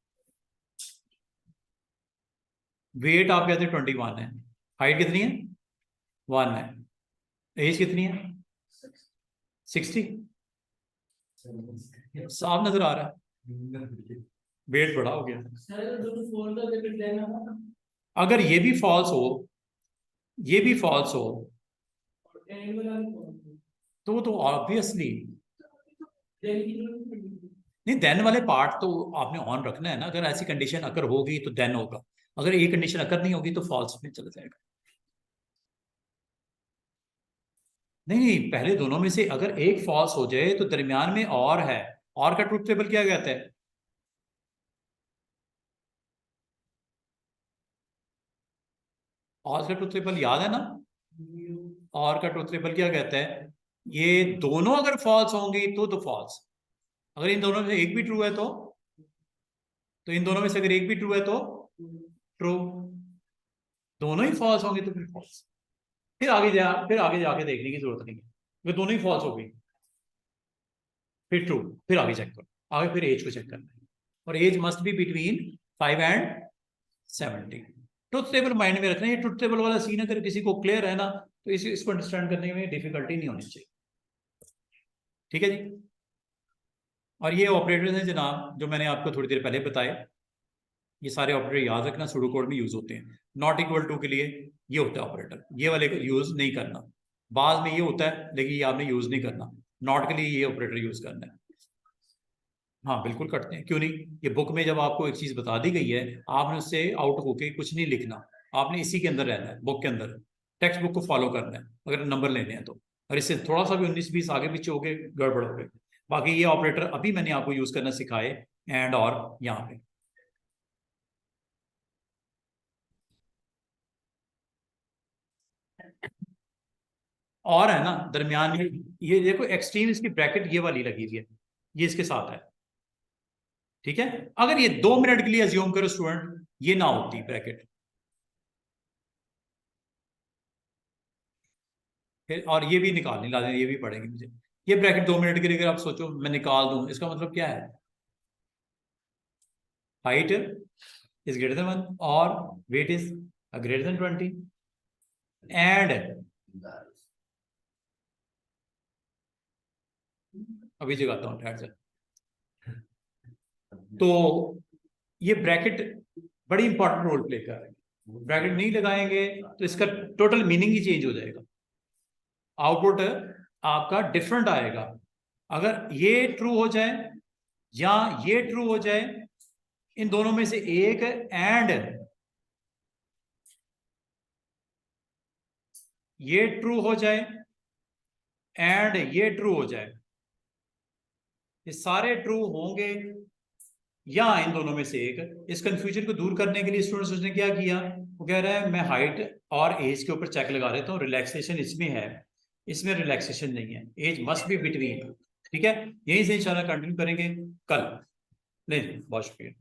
वेट आप कहते हैं 21 है, हाइट कितनी है? 1 है, एज कितनी है? 60। साफ नजर आ रहा है, वेट बड़ा हो गया। अगर ये भी फॉल्स हो, ये भी फॉल्स हो, तो ऑब्वियसली नहीं, देन वाले पार्ट तो आपने ऑन रखना है ना। अगर ऐसी कंडीशन अगर होगी तो देन होगा, अगर ये कंडीशन अगर नहीं होगी तो फॉल्स में चला जाएगा। नहीं, पहले दोनों में से अगर एक फॉल्स हो जाए तो दरमियान में और है, और का ट्रुथ टेबल क्या कहता है? और का ट्रुथ टेबल याद है ना? और का ट्रुथ टेबल क्या कहता है? ये दोनों अगर फॉल्स होंगी तो फॉल्स, अगर इन दोनों में से एक भी ट्रू है तो इन दोनों में से अगर एक भी ट्रू है तो ट्रू, दोनों ही फॉल्स होंगे तो फिर फॉल्स। फिर आगे जाके देखने की जरूरत नहीं है, वे दोनों ही फॉल्स हो गई फिर ट्रू। फिर आगे चेक करो, आगे फिर एज को चेक करना है, और age must be between 5 and 70। Truth table mind में रखना है। ये ट्रुथ टेबल वाला सीन अगर किसी को क्लियर है ना तो इसको अंडरस्टैंड करने में डिफिकल्टी नहीं होनी चाहिए। ठीक है जी। और ये ऑपरेटर्स हैं जनाब जो मैंने आपको थोड़ी देर पहले बताए, ये सारे ऑपरेटर याद रखना, सूडो कोड में यूज होते हैं। नॉट इक्वल टू के लिए ये होता है ऑपरेटर, ये वाले को यूज नहीं करना। बाद में ये होता है लेकिन ये आपने यूज नहीं करना। नॉट के लिए ये ऑपरेटर यूज करना है। हाँ बिल्कुल करते हैं, क्यों नहीं। ये बुक में जब आपको एक चीज बता दी गई है, आपने उससे आउट होके कुछ नहीं लिखना, आपने इसी के अंदर रहना है, बुक के अंदर टेक्स्ट बुक को फॉलो करना है अगर नंबर लेने हैं तो। और इससे थोड़ा सा भी 19-20 आगे पीछे हो गए गड़बड़ हो गए। बाकी ये ऑपरेटर अभी मैंने आपको यूज करना सिखाए, एंड और यहाँ पे। और है ना दरमियान में, ये देखो एक्सट्रीम इसकी ब्रैकेट ये वाली लगी हुई है, ये इसके साथ है। ठीक है, अगर ये 2 मिनट के लिए अज्यूम करो स्टूडेंट, ये ना होती ब्रैकेट, फिर और ये भी निकालनी लाजमी, ये भी पड़ेगी मुझे। ये ब्रैकेट 2 मिनट के लिए अगर आप सोचो मैं निकाल दूं, इसका मतलब क्या है? हाइट इज ग्रेटर देन 1 और weight is greater than 20 and अभी जगाता हूँ ठहर से। तो ये ब्रैकेट बड़ी इंपॉर्टेंट रोल प्ले कर रहे हैं। ब्रैकेट नहीं लगाएंगे तो इसका टोटल मीनिंग ही चेंज हो जाएगा, आउटपुट आपका डिफरेंट आएगा। अगर ये ट्रू हो जाए या ये ट्रू हो जाए, इन दोनों में से एक, एंड ये ट्रू हो जाए एंड ये ट्रू हो जाए, ये सारे ट्रू होंगे या इन दोनों में से एक। इस कंफ्यूजन को दूर करने के लिए स्टूडेंट्स ने क्या किया, वो कह रहा है मैं हाइट और एज के ऊपर चेक लगा देता हूँ, रिलैक्सेशन इसमें है, इसमें रिलैक्सेशन नहीं है, एज मस्ट बी बिटवीन। ठीक है, यहीं से इंशाल्लाह कंटिन्यू करेंगे कल। नहीं बहुत शुक्रिया।